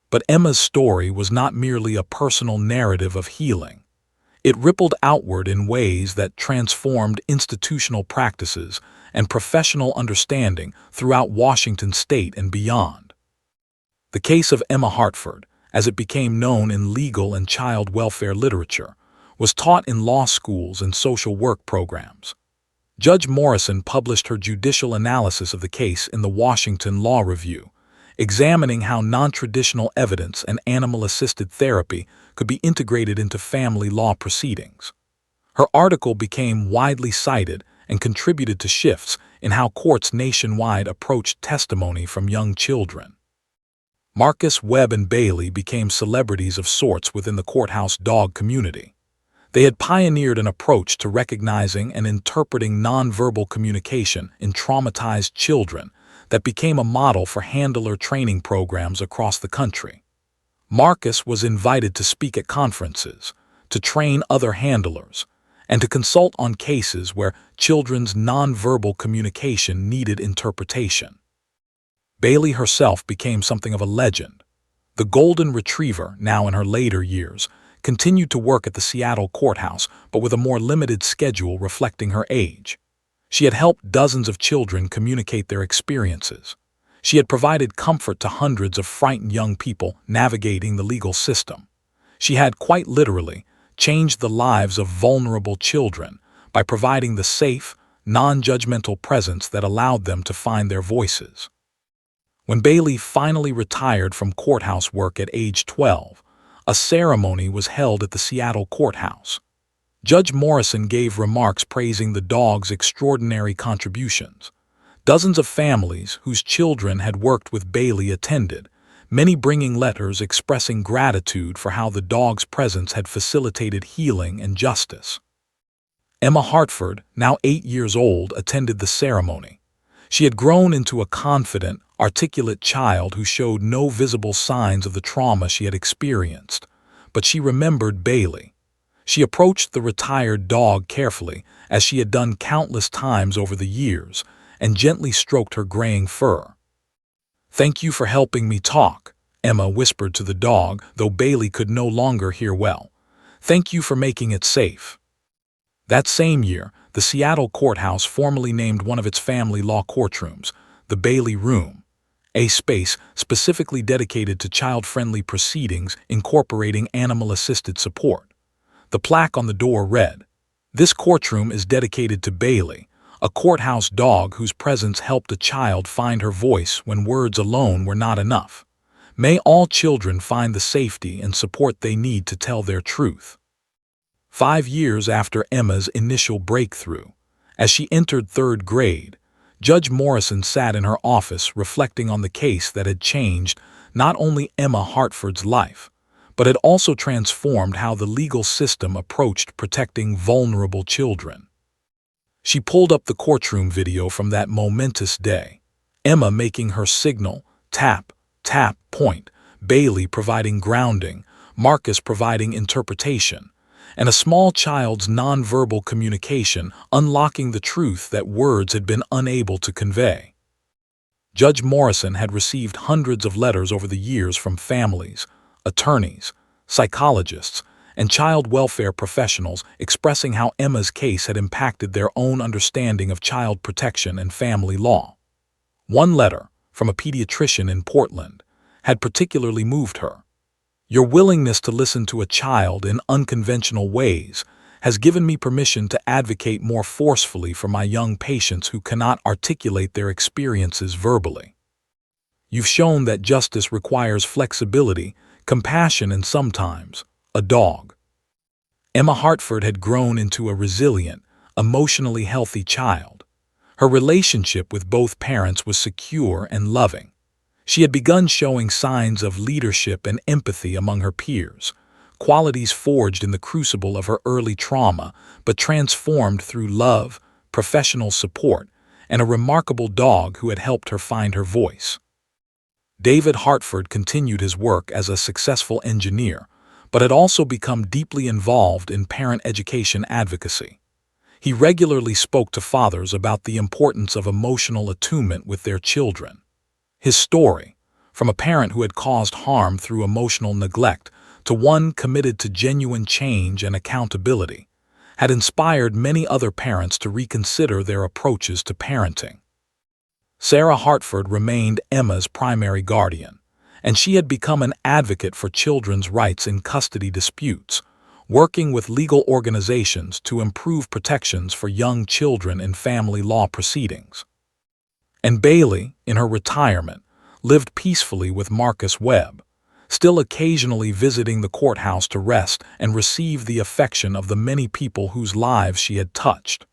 But Emma's story was not merely a personal narrative of healing. It rippled outward in ways that transformed institutional practices and professional understanding throughout Washington state and beyond. The case of Emma Hartford, as it became known in legal and child welfare literature, was taught in law schools and social work programs. Judge Morrison published her judicial analysis of the case in the Washington Law Review, examining how non-traditional evidence and animal-assisted therapy could be integrated into family law proceedings. Her article became widely cited and contributed to shifts in how courts nationwide approached testimony from young children. Marcus, Webb, and Bailey became celebrities of sorts within the courthouse dog community. They had pioneered an approach to recognizing and interpreting nonverbal communication in traumatized children that became a model for handler training programs across the country. Marcus was invited to speak at conferences, to train other handlers, and to consult on cases where children's nonverbal communication needed interpretation. Bailey herself became something of a legend. The golden retriever, now in her later years, continued to work at the Seattle courthouse, but with a more limited schedule reflecting her age. She had helped dozens of children communicate their experiences. She had provided comfort to hundreds of frightened young people navigating the legal system. She had, quite literally, changed the lives of vulnerable children by providing the safe, non-judgmental presence that allowed them to find their voices. When Bailey finally retired from courthouse work at age 12, a ceremony was held at the Seattle courthouse. Judge Morrison gave remarks praising the dog's extraordinary contributions. Dozens of families whose children had worked with Bailey attended, many bringing letters expressing gratitude for how the dog's presence had facilitated healing and justice. Emma Hartford, now 8 years old, attended the ceremony. She had grown into a confident, articulate child who showed no visible signs of the trauma she had experienced, but she remembered Bailey. She approached the retired dog carefully, as she had done countless times over the years, and gently stroked her graying fur. "Thank you for helping me talk," Emma whispered to the dog, though Bailey could no longer hear well. "Thank you for making it safe." That same year, the Seattle courthouse formally named one of its family law courtrooms the Bailey Room, a space specifically dedicated to child-friendly proceedings incorporating animal-assisted support. The plaque on the door read, "This courtroom is dedicated to Bailey, a courthouse dog whose presence helped a child find her voice when words alone were not enough. May all children find the safety and support they need to tell their truth." 5 years after Emma's initial breakthrough, as she entered 3rd grade, Judge Morrison sat in her office reflecting on the case that had changed not only Emma Hartford's life, but had also transformed how the legal system approached protecting vulnerable children. She pulled up the courtroom video from that momentous day, Emma making her signal, tap, tap, point, Bailey providing grounding, Marcus providing interpretation, and a small child's nonverbal communication unlocking the truth that words had been unable to convey. Judge Morrison had received hundreds of letters over the years from families, attorneys, psychologists, and child welfare professionals expressing how Emma's case had impacted their own understanding of child protection and family law. One letter, from a pediatrician in Portland, had particularly moved her. "Your willingness to listen to a child in unconventional ways has given me permission to advocate more forcefully for my young patients who cannot articulate their experiences verbally. You've shown that justice requires flexibility, compassion, and sometimes a dog. Emma Hartford had grown into a resilient, emotionally healthy child. Her relationship with both parents was secure and loving. She had begun showing signs of leadership and empathy among her peers, qualities forged in the crucible of her early trauma but transformed through love, professional support, and a remarkable dog who had helped her find her voice. David Hartford continued his work as a successful engineer, but had also become deeply involved in parent education advocacy. He regularly spoke to fathers about the importance of emotional attunement with their children. His story, from a parent who had caused harm through emotional neglect to one committed to genuine change and accountability, had inspired many other parents to reconsider their approaches to parenting. Sarah Hartford remained Emma's primary guardian, and she had become an advocate for children's rights in custody disputes, working with legal organizations to improve protections for young children in family law proceedings. And Bailey, in her retirement, lived peacefully with Marcus Webb, still occasionally visiting the courthouse to rest and receive the affection of the many people whose lives she had touched.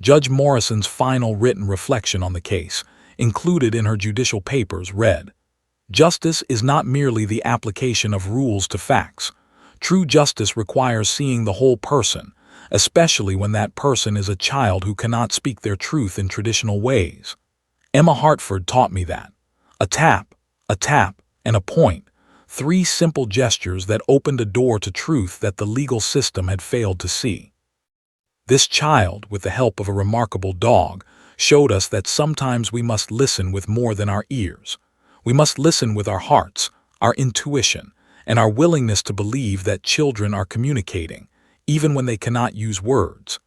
Judge Morrison's final written reflection on the case, included in her judicial papers, read, "Justice is not merely the application of rules to facts. True justice requires seeing the whole person, especially when that person is a child who cannot speak their truth in traditional ways. Emma Hartford taught me that. A tap, and a point, three simple gestures that opened a door to truth that the legal system had failed to see." This child, with the help of a remarkable dog, showed us that sometimes we must listen with more than our ears. We must listen with our hearts, our intuition, and our willingness to believe that children are communicating, even when they cannot use words.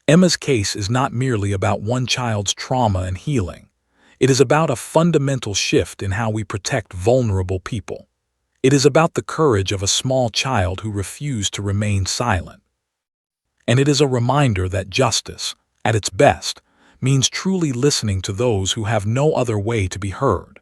Emma's case is not merely about one child's trauma and healing. It is about a fundamental shift in how we protect vulnerable people. It is about the courage of a small child who refused to remain silent. And it is a reminder that justice, at its best, means truly listening to those who have no other way to be heard.